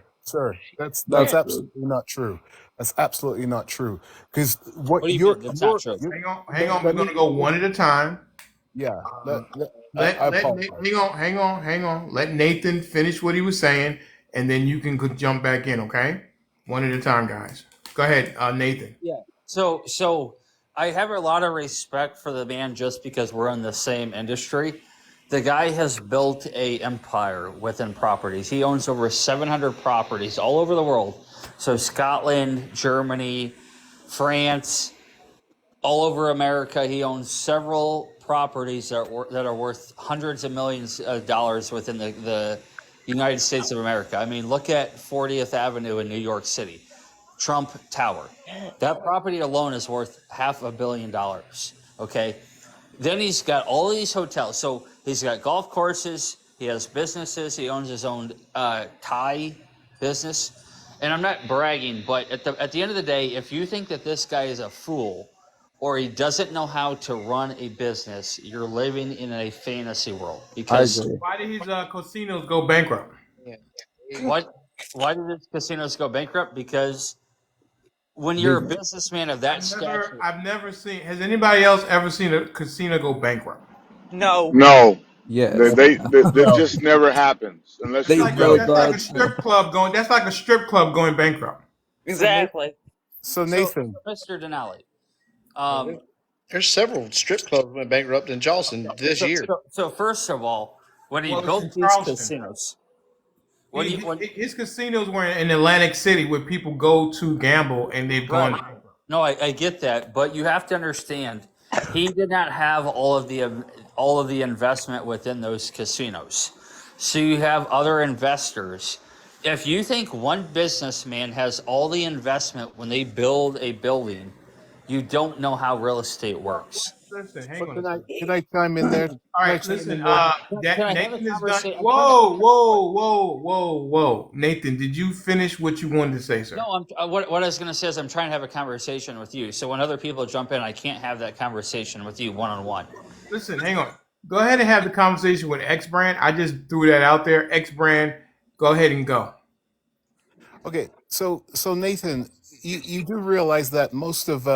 that's That's Yeah. true. absolutely not true. That's absolutely not true. Because what What do you you're mean? That's not you're, true. you're Hang on. We're let gonna me go one at a time. yeah. I Let apologize. hang on. Let Nathan finish what he was saying, and then you can jump back in. Okay, one at a time, guys. Go ahead, Nathan. Yeah. So I have a lot of respect for the man just because we're in the same industry. The guy has built a empire within properties. He owns over 700 properties all over the world. So Scotland, Germany, France, all over America. He owns several properties that are worth hundreds of millions of dollars within the United States of America. I mean, look at 40th Avenue in New York City. Trump Tower. That property alone is worth $500 million. Okay. Then he's got all of these hotels. So he's got golf courses. He has businesses. He owns his own Thai business. And I'm not bragging, but at the end of the day, if you think that this guy is a fool or he doesn't know how to run a business, you're living in a fantasy world. I Because agree. Why did his casinos go bankrupt? Why did the casinos go bankrupt? Because when you're a businessman of that stature, I've never seen. Has anybody else ever seen a casino go bankrupt? No. No, Yes, that No. just never happens unless That's they you're like know really that's like a that. strip club going. That's like a strip club going bankrupt. So Nathan, Exactly. so so Nathan, Mr. Denali, There- There's several strip clubs went bankrupt in Charleston this year. so first of all, when he Well, it's in built these Charleston. casinos, when he when His casinos were in Atlantic City where people go to gamble and they've gone right, bankrupt. no, I get that, but you have to understand, he did not have all of the investment within those casinos. So you have other investors. If you think one businessman has all the investment when they build a building, you don't know how real estate works. Listen, hang but on a second. can I chime in there? All Can I right, chime listen. in there? Can That I have a Nathan is done. conversation? I'm trying to. Whoa. Nathan, did you finish what you wanted to say, sir? No, what I was going to say is I'm trying to have a conversation with you. So when other people jump in, I can't have that conversation with you one on one. Listen, hang on. Go ahead and have the conversation with X Brand. I just threw that out there. X Brand, go ahead and go. Okay, so Nathan, you do realize that most of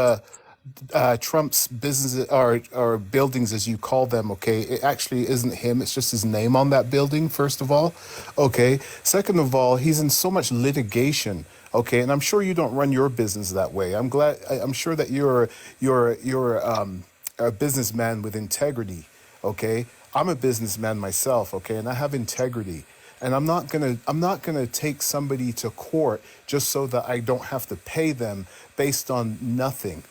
Trump's businesses or buildings, as you call them, okay, it actually isn't him. It's just his name on that building. First of all, okay. Second of all, he's in so much litigation. Okay, and I'm sure you don't run your business that way. I'm sure that you're a businessman with integrity. Okay, I'm a businessman myself. Okay, and I have integrity. And I'm not gonna take somebody to court just so that I don't have to pay them based on nothing.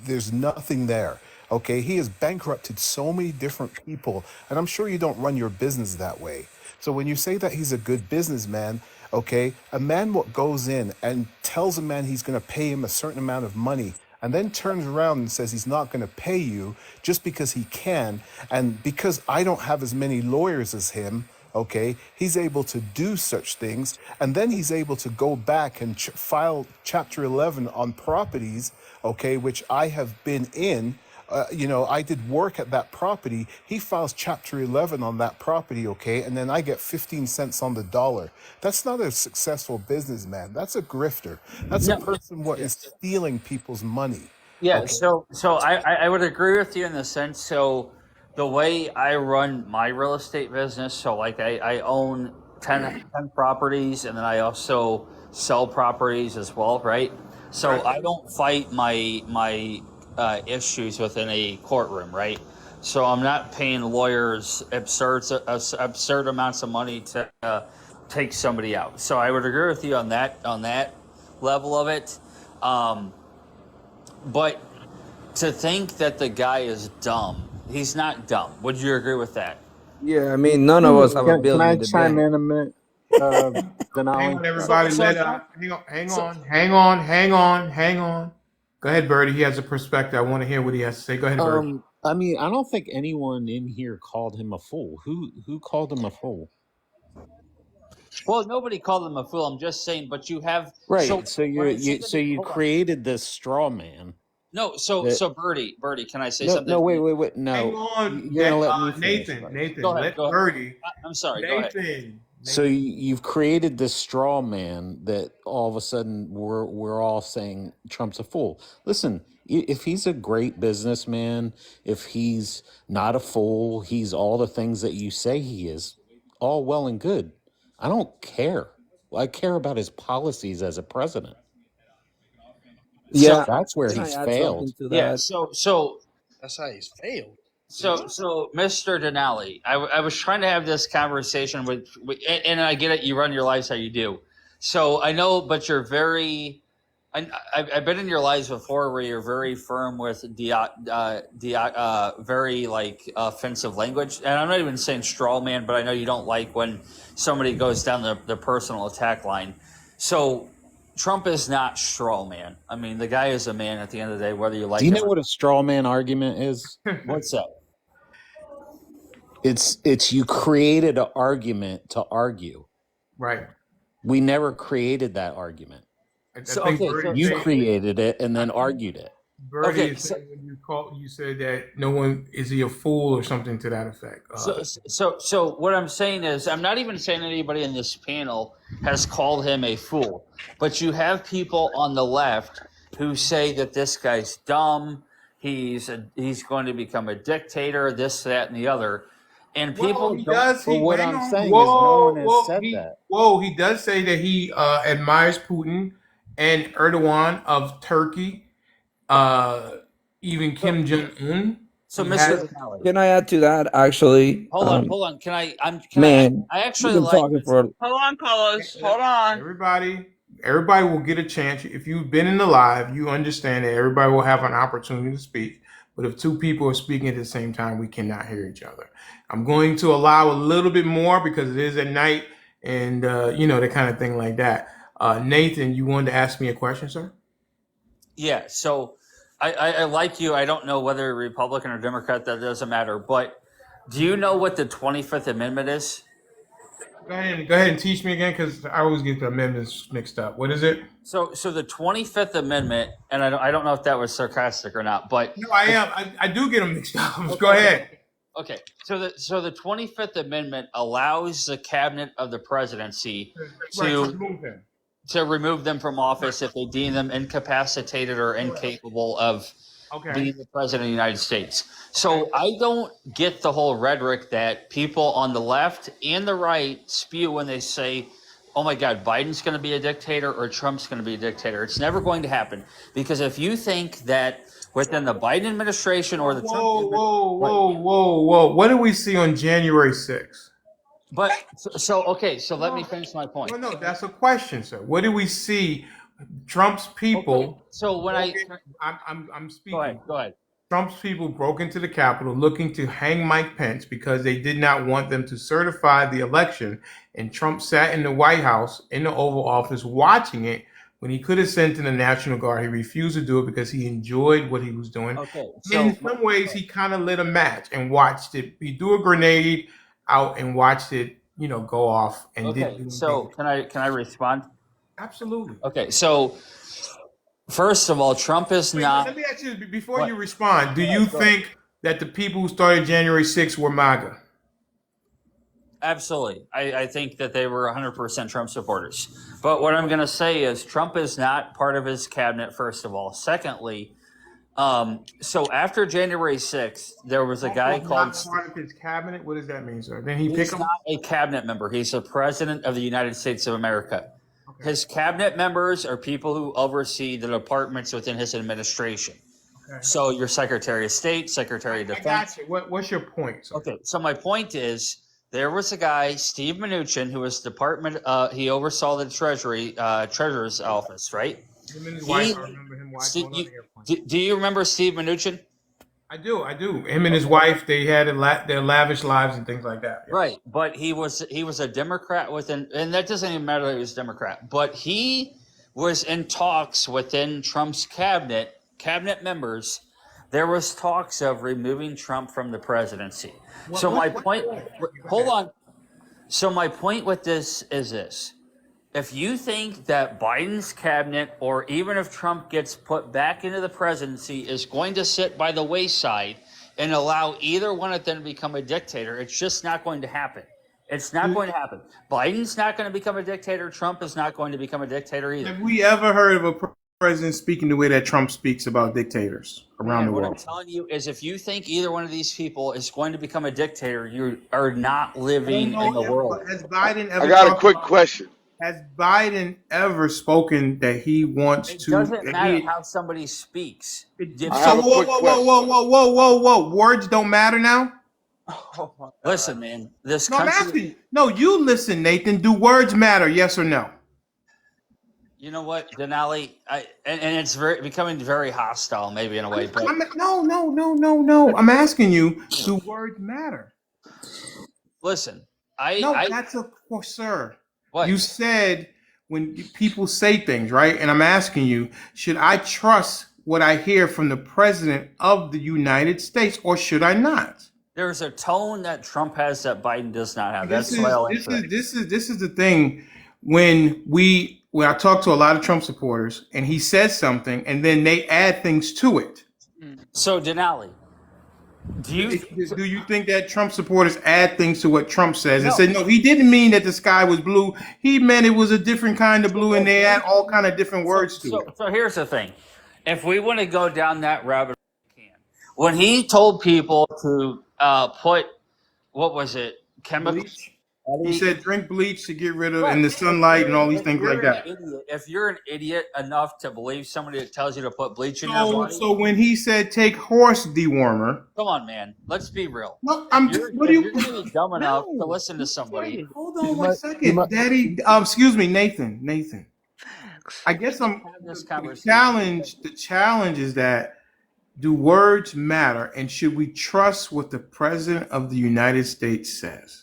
There's nothing there. Okay, he has bankrupted so many different people, and I'm sure you don't run your business that way. So when you say that he's a good businessman, okay, a man what goes in and tells a man he's gonna pay him a certain amount of money and then turns around and says he's not going to pay you just because he can, and because I don't have as many lawyers as him, okay, he's able to do such things, and then he's able to go back and file Chapter 11 on properties, okay, which I have been in. I did work at that property. He files Chapter 11 on that property, okay, and then I get 15 cents on the dollar. That's not a successful businessman. That's a grifter. That's a No, person what is stealing people's money. yeah. Okay. So I would agree with you in the sense. So the way I run my real estate business, so like I own 10 properties, and then I also sell properties as well, right? So I don't fight my issues within a courtroom, right? So I'm not paying lawyers absurd amounts of money to take somebody out. So I would agree with you on that level of it. But to think that the guy is dumb, he's not dumb. Would you agree with that? Yeah, I mean, none of us have a Can I billion chime today. in a minute, Hang Denali? on, everybody. So Let Trump, hang on. Go ahead, Birdie. He has a perspective. I want to hear what he has to say. Go ahead, Birdie. I mean, I don't think anyone in here called him a fool. Who called him a fool? well, nobody called him a fool. I'm just saying, but you have Right. So when I say that you hold on. created this straw man. No, That so Birdie, can I say no something? no wait Hang no. on, You're gonna let me finish Nathan. first. Nathan, Go ahead, let go ahead. Birdie. I'm sorry. Go ahead. Nathan. So you've created this straw man that all of a sudden we're all saying Trump's a fool. Listen, if he's a great businessman, if he's not a fool, he's all the things that you say he is, all well and good. I don't care. I care about his policies as a president. Yeah, That's where can I he's add failed. something to Yeah. that? So That's how he's failed. Mr. Denali, I was trying to have this conversation and I get it. You run your lives how you do. So I know, but you're very. I've been in your lives before where you're very firm with very like offensive language, and I'm not even saying straw man, but I know you don't like when somebody goes down the personal attack line. So Trump is not straw man. I mean, the guy is a man at the end of the day, whether you like Do you him know or what a straw man argument is? not. What's that? It's you created an argument to argue. Right. We never created that argument. I So think okay, Birdie You made. created it and then argued it. Birdie Okay, is saying when you said that no one is he a fool or something to that effect. so what I'm saying is, I'm not even saying anybody in this panel has called him a fool, but you have people on the left who say that this guy's dumb, he's going to become a dictator, this, that, and the other, and Well, people he don't. does. But He what hang I'm on. saying is no one has Whoa. said that. He does say that he admires Putin and Erdogan of Turkey. Uh, even Kim Jong Un. So, He Mr. has. Denali, Can I add to that? Actually, hold on. man, I you've actually been like talking this. for. Hold on, Carlos. Hold on. Everybody will get a chance. If you've been in the live, you understand that everybody will have an opportunity to speak. But if two people are speaking at the same time, we cannot hear each other. I'm going to allow a little bit more because it is at night and, the kind of thing like that. Nathan, you wanted to ask me a question, sir? Yeah. So, I like you. I don't know whether you're Republican or Democrat. That doesn't matter. But do you know what the 25th Amendment is? Go ahead and teach me again because I always get the amendments mixed up. What is it? So the 25th Amendment, and I don't know if that was sarcastic or not, but No, I am. I do get them mixed up. okay, Go ahead. okay. So the 25th Amendment allows the cabinet of the presidency Right, to to remove him. remove them from office if they deem them incapacitated or incapable of Okay. being the president of the United States. So I don't get the whole rhetoric that people on the left and the right spew when they say, oh my God, Biden's going to be a dictator or Trump's going to be a dictator. It's never going to happen. Because if you think that within the Biden administration or the Trump Whoa. What did we see on January 6th? But okay, so let me finish my point. No, that's a question, sir. What did we see? Trump's people. Okay, so when I'm speaking. Go ahead. Trump's people broke into the Capitol looking to hang Mike Pence because they did not want them to certify the election. And Trump sat in the White House in the Oval Office watching it when he could have sent in the National Guard. He refused to do it because he enjoyed what he was doing. Okay, so in some ways, he kind of lit a match and watched it. He threw a grenade out and watched it, go off. And okay, so can I respond? Absolutely. Okay, so first of all, Trump is not. Let me ask you before you respond. Do you think that the people who started January 6th were MAGA? Absolutely. I think that they were 100% Trump supporters. But what I'm going to say is Trump is not part of his cabinet, first of all. Secondly, so after January 6th, there was a guy called. Not part of his cabinet? What does that mean, sir? Then he pick He's him? not a cabinet member. He's the president of the United States of America. Okay. His cabinet members are people who oversee the departments within his administration. Okay. So your Secretary of State, Secretary of Defense. I got you. What's your point, sir? Okay, so my point is there was a guy, Steve Mnuchin, who was he oversaw the Treasurer's office, right? Him and his wife, I remember him watching on the airplane. Do you remember Steve Mnuchin? I do. Him and his wife, they had their lavish lives and things like that. Yeah. Right, but he was a Democrat and that doesn't even matter that he was a Democrat, but he was in talks within Trump's cabinet members. There was talks of removing Trump from the presidency. Hold on. So my point with this is this. If you think that Biden's cabinet, or even if Trump gets put back into the presidency, is going to sit by the wayside and allow either one of them to become a dictator, it's just not going to happen. It's not going to happen. Biden's not going to become a dictator. Trump is not going to become a dictator either. Have we ever heard of a president speaking the way that Trump speaks about dictators around the world? What I'm telling you is if you think either one of these people is going to become a dictator, you are not living in the world. Has Biden ever I got a quick question. Has Biden ever spoken that he wants It to? doesn't matter how somebody speaks. Whoa. Words don't matter now? Listen, man. This No, I'm country. asking you. No, you listen, Nathan. Do words matter? Yes or no? You know what, Denali? And it's becoming very hostile, maybe in a way. But No. I'm asking you. Do words matter? listen, That's sir. What? You said when people say things, right? And I'm asking you, should I trust what I hear from the president of the United States, or should I not? There's a tone that Trump has that Biden does not have. This That's why I'll is answer that. this is the thing when I talk to a lot of Trump supporters and he says something and then they add things to it. So Denali, do you Do you think that Trump supporters add things to what Trump says and no? say, no, he didn't mean that the sky was blue. He meant it was a different kind of blue, and they add all kind of different words to it. So here's the thing: if we want to go down that rabbit hole, we can. When he told people to put what was it, chemicals? Bleach. He said drink bleach to get rid of in the sunlight and all these things like that. If you're an idiot enough to believe somebody that tells you to put bleach in your body, So when he said take horse dewormer, come on, man. Let's be real. no, If you're going to be dumb enough to listen to somebody, Hold on one second, Daddy. Excuse me, Nathan. I guess have this conversation. the challenge is that do words matter, and should we trust what the president of the United States says?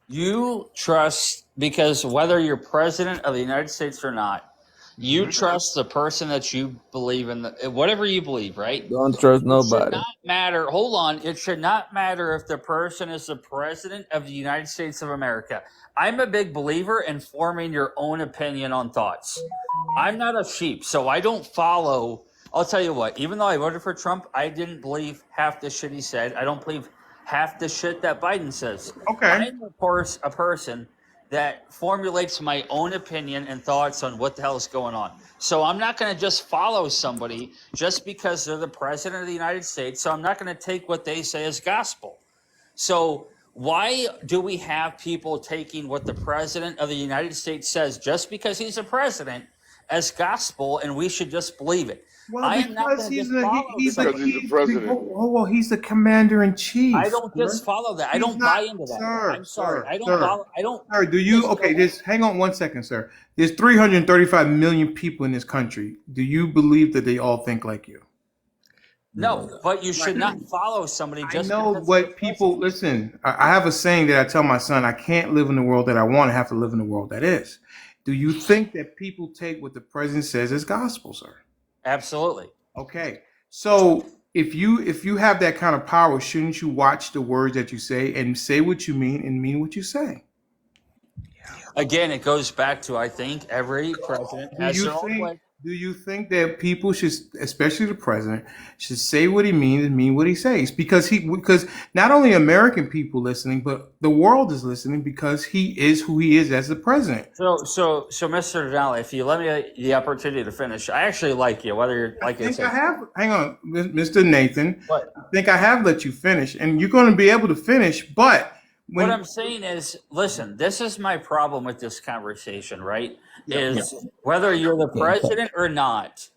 You trust, because whether you're president of the United States or not, you trust the person that you believe in, whatever you believe, right? Don't trust Should nobody. not matter. Hold on. It should not matter if the person is the president of the United States of America. I'm a big believer in forming your own opinion on thoughts. I'm not a sheep, so I don't follow. I'll tell you what, even though I voted for Trump, I didn't believe half the shit he said. I don't believe half the shit that Biden says. Okay. I'm, of course, a person that formulates my own opinion and thoughts on what the hell is going on. So I'm not going to just follow somebody just because they're the president of the United States. So I'm not going to take what they say as gospel. So why do we have people taking what the president of the United States says just because he's a president as gospel, and we should just believe it? Well, I am not because going to he's just follow he's somebody. the president. Well, he's the commander in chief. I don't just follow that. I don't buy into that. I'm sorry. I don't follow. I don't. Sir, do you? Okay, just hang on one second, sir. There's 335 million people in this country. Do you believe that they all think like you? No, but you should not follow somebody just I know because what they're people president. listen. I have a saying that I tell my son: I can't live in the world that I want. I have to live in the world that is. Do you think that people take what the president says as gospel, sir? Absolutely. Okay, so if you have that kind of power, shouldn't you watch the words that you say and say what you mean and mean what you say? Again, it goes back to, I think every president has their own way. Do you think that people should, especially the president, should say what he means and mean what he says? Because not only American people listening, but the world is listening because he is who he is as the president. So, Mr. Denali, if you let me the opportunity to finish, I actually like you, whether you're like I have. Hang on, Mr. Nathan. What? I think I have let you finish, and you're going to be able to finish. But what I'm saying is, listen, this is my problem with this conversation, right? Whether you're the president or not,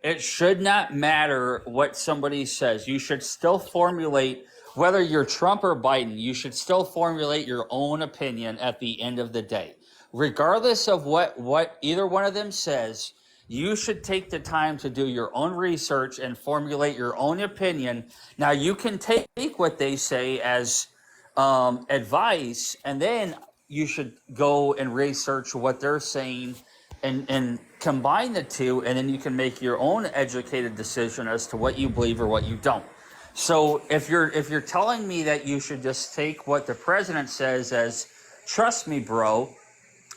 it should not matter what somebody says. You should still formulate, whether you're Trump or Biden, you should still formulate your own opinion at the end of the day. Regardless of what either one of them says, you should take the time to do your own research and formulate your own opinion. Now, you can take what they say as advice, and then you should go and research what they're saying and combine the two, and then you can make your own educated decision as to what you believe or what you don't. So if you're telling me that you should just take what the president says as trust me, bro,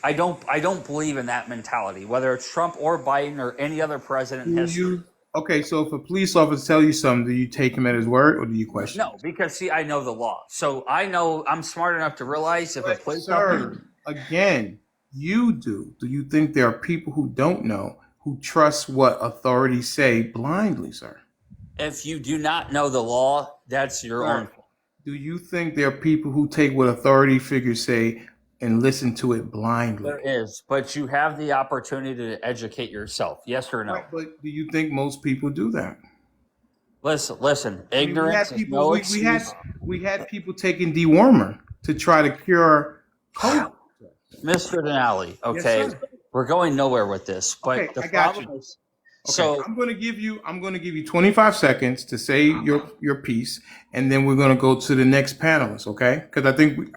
I don't believe in that mentality, whether it's Trump or Biden or any other president in history. Okay, so if a police officer tells you something, do you take him at his word or do you question? No, because see, I know the law. So I know I'm smart enough to realize if a police officer. Again, you do. Do you think there are people who don't know, who trust what authorities say blindly, sir? If you do not know the law, that's your own fault. Do you think there are people who take what authority figures say and listen to it blindly? There is, but you have the opportunity to educate yourself. Yes or no? Right, but do you think most people do that? Listen. Ignorance is no excuse. We had people taking dewormer to try to cure COVID. Mr. Denali, okay, yes, we're going nowhere with this, but the problem is. Okay, so I'm going to give you 25 seconds to say your piece, and then we're going to go to the next panelist, okay? Because I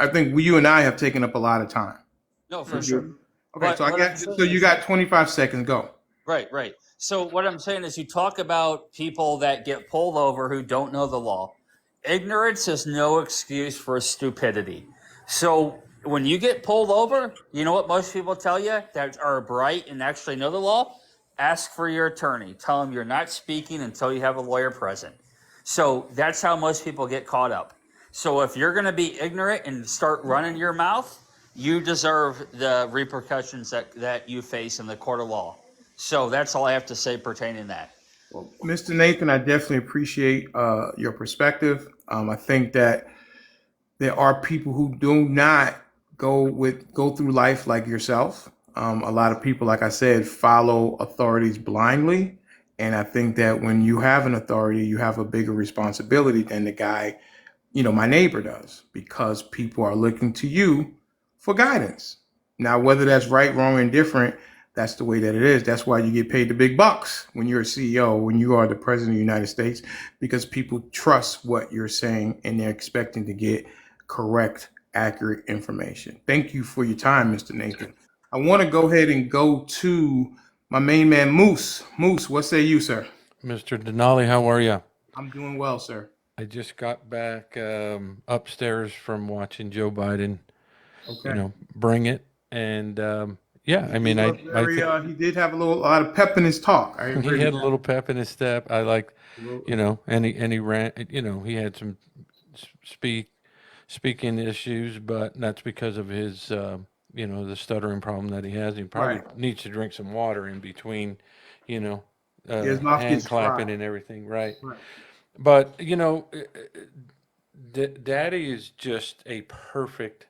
think you and I have taken up a lot of time. No, for sure. Okay, so you got 25 seconds. Go. Right. So what I'm saying is, you talk about people that get pulled over who don't know the law. Ignorance is no excuse for stupidity. So when you get pulled over, you know what most people tell you that are bright and actually know the law? Ask for your attorney. Tell them you're not speaking until you have a lawyer present. So that's how most people get caught up. So if you're going to be ignorant and start running your mouth, you deserve the repercussions that you face in the court of law. So that's all I have to say pertaining to that. Well, Mr. Nathan, I definitely appreciate your perspective. I think that there are people who do not go through life like yourself. A lot of people, like I said, follow authorities blindly, and I think that when you have an authority, you have a bigger responsibility than the guy, my neighbor does, because people are looking to you for guidance. Now, whether that's right, wrong, or indifferent, that's the way that it is. That's why you get paid the big bucks when you're a CEO, when you are the president of the United States, because people trust what you're saying and they're expecting to get correct, accurate information. Thank you for your time, Mr. Nathan. I want to go ahead and go to my main man, Moose. Moose, what say you, sir? Mr. Denali, how are you? I'm doing well, sir. I just got back upstairs from watching Joe Biden, Okay. bring it. And yeah, I mean, I think He did have a lot of pep in his talk. I he agree had with a that. little pep in his step. I like, Absolutely. and he ran, he had some speaking issues, but that's because of his, the stuttering problem that he has. He probably Right. needs to drink some water in between, you know, His mouth hand gets dry. clapping and everything, right? Right. But Daddy is just a perfect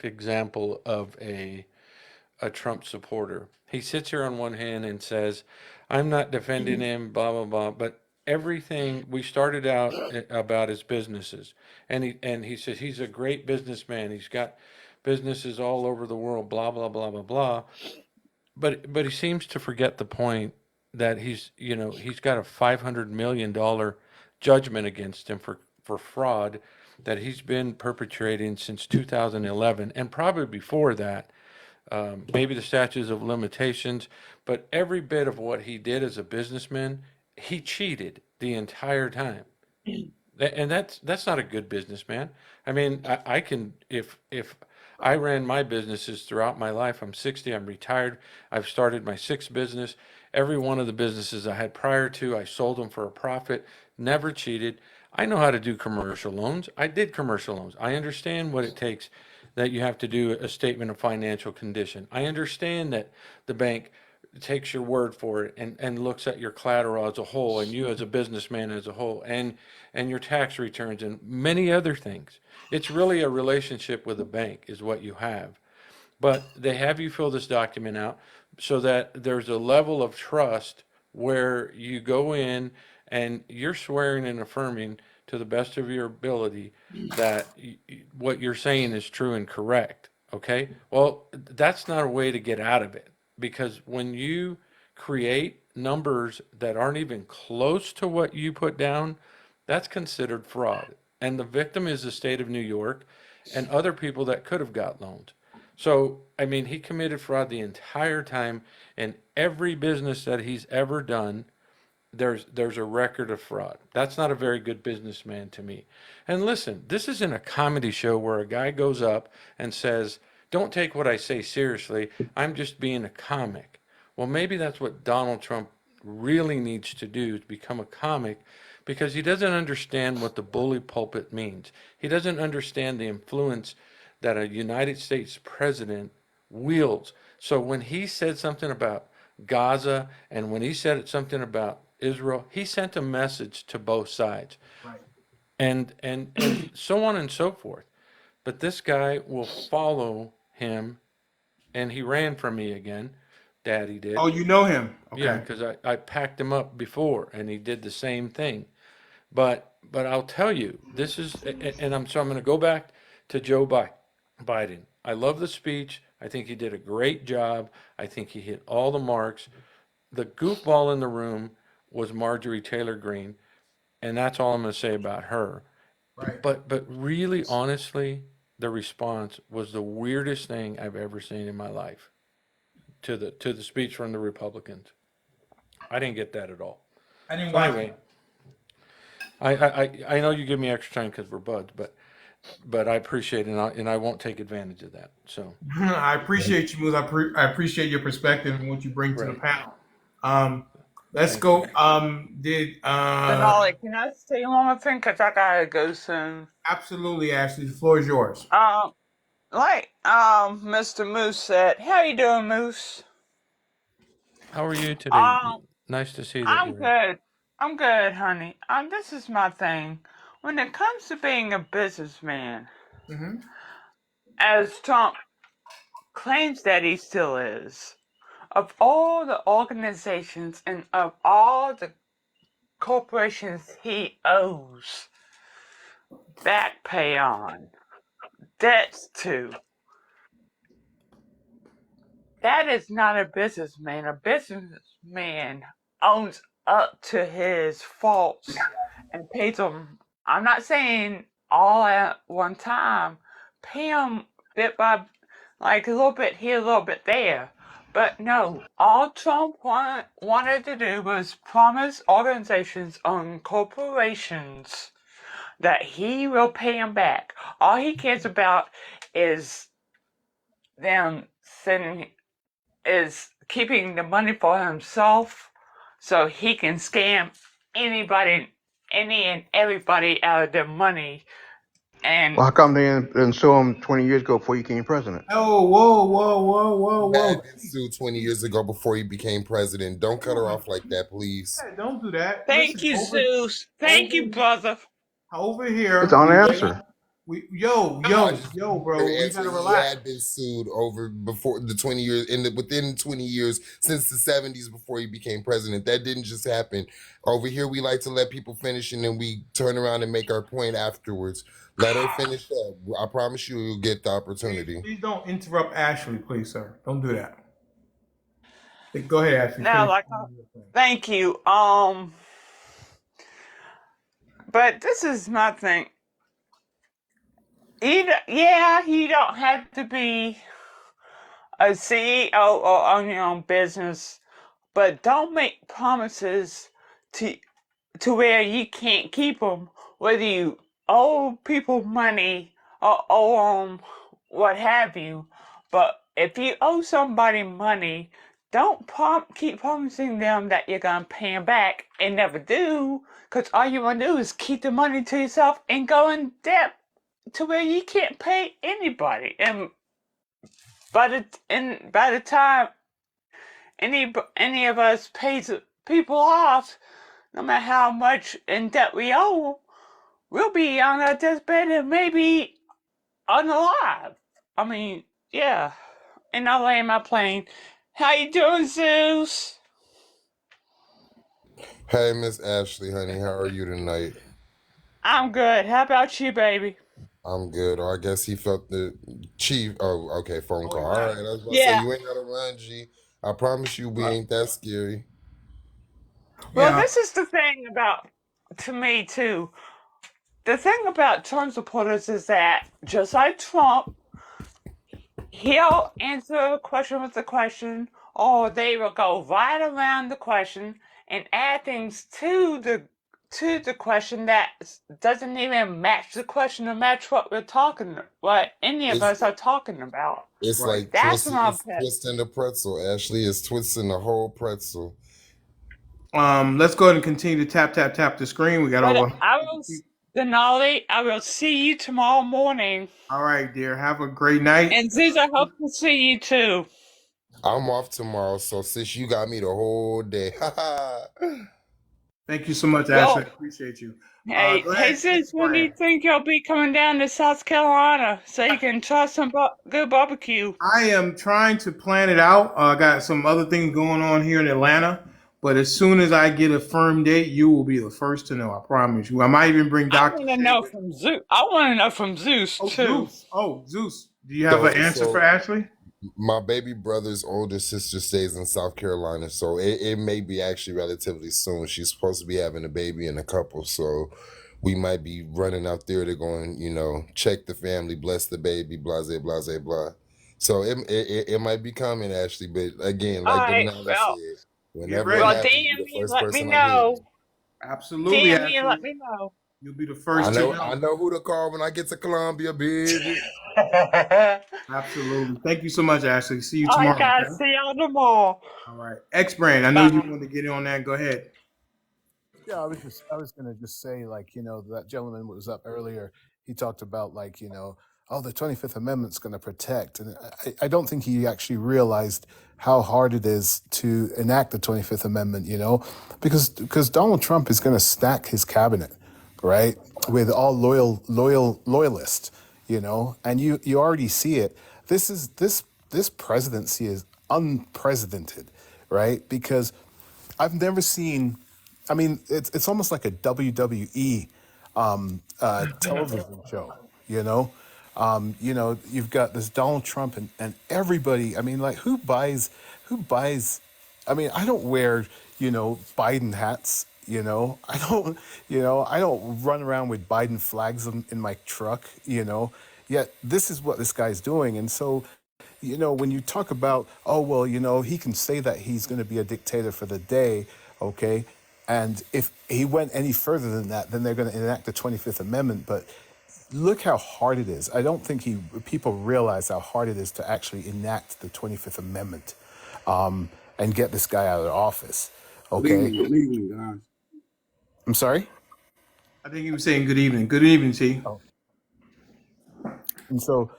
example of a Trump supporter. He sits here on one hand and says, "I'm not defending him," blah blah blah. But everything we started out about his businesses, and he says he's a great businessman. He's got businesses all over the world, blah blah blah blah blah. But he seems to forget the point that he's got a $500 million judgment against him for fraud that he's been perpetrating since 2011 and probably before that. Maybe the statutes of limitations, but every bit of what he did as a businessman, he cheated the entire time. And that's not a good businessman. I mean, I can if I ran my businesses throughout my life. I'm 60. I'm retired. I've started my sixth business. Every one of the businesses I had prior to, I sold them for a profit. Never cheated. I know how to do commercial loans. I did commercial loans. I understand what it takes that you have to do a statement of financial condition. I understand that the bank takes your word for it and looks at your collateral as a whole and you as a businessman as a whole and your tax returns and many other things. It's really a relationship with a bank is what you have. But they have you fill this document out so that there's a level of trust where you go in and you're swearing and affirming to the best of your ability that what you're saying is true and correct. Okay? Well, that's not a way to get out of it because when you create numbers that aren't even close to what you put down, that's considered fraud. And the victim is the state of New York and other people that could have got loans. So, I mean, he committed fraud the entire time, and every business that he's ever done, there's a record of fraud. That's not a very good businessman to me. And listen, this isn't a comedy show where a guy goes up and says, "Don't take what I say seriously. I'm just being a comic." Well, maybe that's what Donald Trump really needs to do is become a comic because he doesn't understand what the bully pulpit means. He doesn't understand the influence that a United States president wields. So when he said something about Gaza and when he said something about Israel, he sent a message to both sides Right. and so on and so forth. But this guy will follow him and he ran from me again. Daddy Oh, did. you know him. Yeah, Okay. because I packed him up before and he did the same thing. But I'll tell you, this is and I'm going to go back to Biden. I love the speech. I think he did a great job. I think he hit all the marks. The goofball in the room was Marjorie Taylor Greene, and that's all I'm going to say about her. Right. But really, honestly, the response was the weirdest thing I've ever seen in my life to the speech from the Republicans. I didn't get that at all. I didn't So watch anyway, it. I know you give me extra time because we're buds, but but I appreciate it, and I won't take advantage of that. So I appreciate you, Moose. I appreciate your perspective and what you bring to the right, panel. Let's thank you. go. Did Denali, can I say one more thing? Because I got to go soon. Absolutely, Ashley. The floor is yours. Like Mr. Moose said, how you doing, Moose? How are you today? Um, Nice to see that I'm you're. good. I'm good, honey. This is my thing. When it comes to being a businessman, Mm-hmm. as Trump claims that he still is, of all the organizations and of all the corporations he owes back pay on, debts to, that is not a businessman. A businessman owns up to his faults and pays them. I'm not saying all at one time. Pay them bit by, like a little bit here, a little bit there. But no, all Trump wanted to do was promise organizations and corporations that he will pay them back. All he cares about is them sending is keeping the money for himself so he can scam any and everybody out of their money. And Well, how come they didn't sue him 20 years ago before he became president? Oh, whoa. Had been sued 20 years ago before he became president. Don't cut her off like that, please. Hey, don't do that. thank Listen, you, Zeus. Thank you, brother. over It's here, on answer. I just bro. We answer. gotta He relax. had been sued over before the 20 years within 20 years since the 70s before he became president. That didn't just happen. Over here, we like to let people finish and then we turn around and make our point afterwards. Let her finish up. I promise you'll get the opportunity. Please don't interrupt Ashley, please, sir. Don't do that. Go ahead, Ashley. Now, Finish. thank you. But this is my thing. You don't have to be a CEO or own your own business, but don't make promises to where you can't keep them, whether you owe people money or owe them what have you. But if you owe somebody money, don't keep promising them that you're going to pay them back and never do, because all you want to do is keep the money to yourself and go in debt to where you can't pay anybody. And by the time any of us pays people off, no matter how much in debt we owe, we'll be on our deathbed and maybe unalive. I mean, yeah. And I'll land my plane. How you doing, Zeus? Hey, Miss Ashley, honey, how are you tonight? I'm good. How about you, baby? I'm good. Or I guess he felt the chief. Oh, okay, phone call. All right, I was about to say Yeah. you ain't gotta run, G. I promise you, we ain't that scary. Well, Yeah. this is the thing about, to me, too. The thing about Trump supporters is that, just like Trump, he'll answer a question with a question, or they will go right around the question and add things to the question that doesn't even match the question or match what any of It's us are talking about. it's Right. like That's my it's pet. twisting the pretzel. Ashley is twisting the whole pretzel. Let's go ahead and continue to tap the screen. We got But over. Denali, I will see you tomorrow morning. All right, dear. Have a great night. And Ziz, I hope to see you too. I'm off tomorrow, so sis, you got me the whole day. Thank you so much, Yo. Ashley. I appreciate you. Hey, Go ahead. Ziz, when do you think you'll be coming down to South Carolina so you can try some good barbecue? I am trying to plan it out. I got some other things going on here in Atlanta, but as soon as I get a firm date, you will be the first to know. I promise you. I might even bring I Dr. want to know from Zeus. I want to know from Zeus too. Zeus. Oh, Zeus. Do you have an answer for Ashley? My baby brother's older sister stays in South Carolina, so it may be actually relatively soon. She's supposed to be having a baby in a couple, so we might be running out there to go and, check the family, bless the baby, blase, blase, blah. So it might be coming, Ashley, but again, like Alright, Denali well, said, whenever ready. it well, happens, DM you're the me, first let me person I hear. know. Absolutely, DM me Ashley. and let me know. You'll be the I first to know know. I know who to call when I get to Columbia, baby. Absolutely. Thank you so much, Ashley. See you All right, tomorrow. guys. Okay? See you on the mall. All right. X Brand, I know you Bye. wanted to get in on that. Go ahead. Yeah, I was gonna just say, like, that gentleman was up earlier. He talked about, like, oh, the 25th Amendment's gonna protect, and I don't think he actually realized how hard it is to enact the 25th Amendment. Because Donald Trump is gonna stack his cabinet, right, with all loyalists, and you already see it. This presidency is unprecedented, right? Because I've never seen. I mean, it's almost like a WWE television show. You know, you've got this Donald Trump and everybody. I mean, like, who buys? I mean, I don't wear Biden hats. I don't run around with Biden flags in my truck. Yet this is what this guy's doing, and so when you talk about, oh, well, he can say that he's going to be a dictator for the day, okay? And if he went any further than that, then they're going to enact the 25th Amendment. But look how hard it is. I don't think people realize how hard it is to actually enact the 25th Amendment and get this guy out of office, okay? Good evening, guys. I'm sorry? I think he was saying good evening. Good evening, T. Oh. And so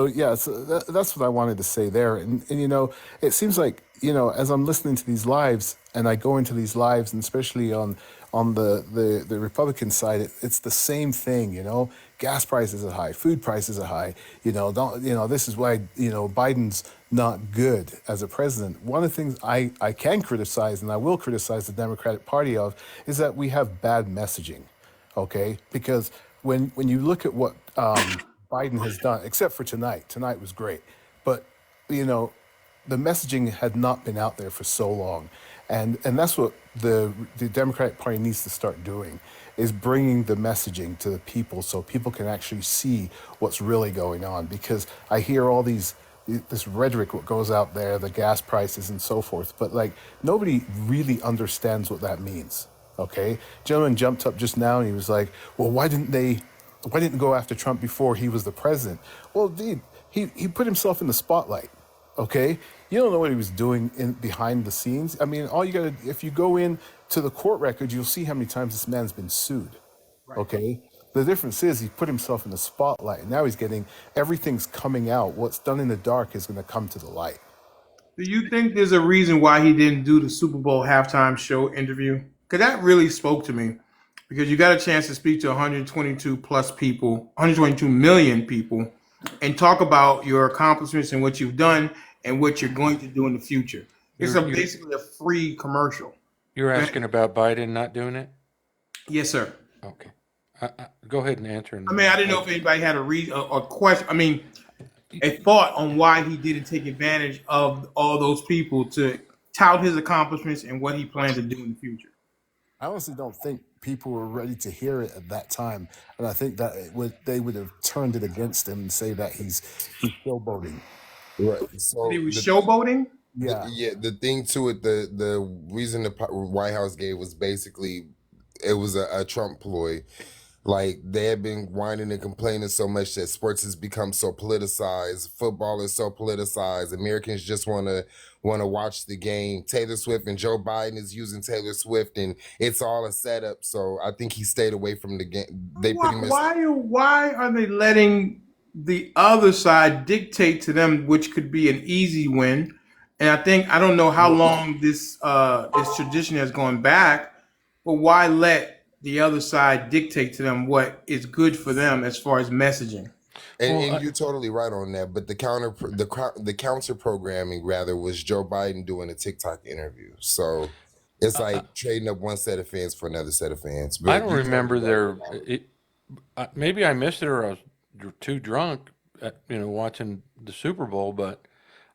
yeah, so that's what I wanted to say there. And it seems like, as I'm listening to these lives and I go into these lives, and especially on the Republican side, it's the same thing. Gas prices are high, food prices are high. This is why Biden's not good as a president. One of the things I can criticize, and I will criticize the Democratic Party of, is that we have bad messaging. Okay, because when you look at what Biden has done, except for tonight. Tonight was great. But, the messaging had not been out there for so long. And that's what the Democratic Party needs to start doing, is bringing the messaging to the people so people can actually see what's really going on. Because I hear all this rhetoric what goes out there, the gas prices and so forth, but like nobody really understands what that means. Okay? Gentleman jumped up just now and he was like, well, why didn't go after Trump before he was the president? Well, dude, he put himself in the spotlight. Okay, you don't know what he was doing behind the scenes. I mean, if you go in to the court records, you'll see how many times this man's been sued. Okay, the difference is he put himself in the spotlight, and now everything's coming out. What's done in the dark is going to come to the light. Do you think there's a reason why he didn't do the Super Bowl halftime show interview? Because that really spoke to me. Because you got a chance to speak to 122 plus people, 122 million people, and talk about your accomplishments and what you've done and what you're going to do in the future. It's basically a free commercial. You're asking about Biden not doing it? Yes, sir. Okay. Go ahead and answer. I mean, I didn't know if anybody had a question. I mean, a thought on why he didn't take advantage of all those people to tout his accomplishments and what he planned to do in the future. I honestly don't think people were ready to hear it at that time, and I think that they would have turned it against him and say that he's showboating. Right. So he was showboating. Yeah. The thing to it, the reason the White House gave was basically it was a Trump ploy. Like, they had been whining and complaining so much that sports has become so politicized, football is so politicized, Americans just want to watch the game. Taylor Swift and Joe Biden is using Taylor Swift, and it's all a setup. So I think he stayed away from the game. Why are they letting the other side dictate to them, which could be an easy win? And I don't know how long this tradition has gone back, but why let the other side dictate to them what is good for them as far as messaging? And you're totally right on that. But the counter programming rather was Joe Biden doing a TikTok interview. So it's like trading up one set of fans for another set of fans. But I don't remember maybe I missed it or I was too drunk, watching the Super Bowl. But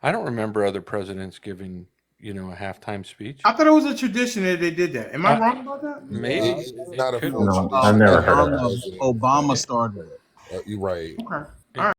I don't remember other presidents giving a halftime speech. I thought it was a tradition that they did that. Am I wrong about that? Maybe. It's not a full No, tradition. I've never heard of that. Obama started it. You're right. Okay.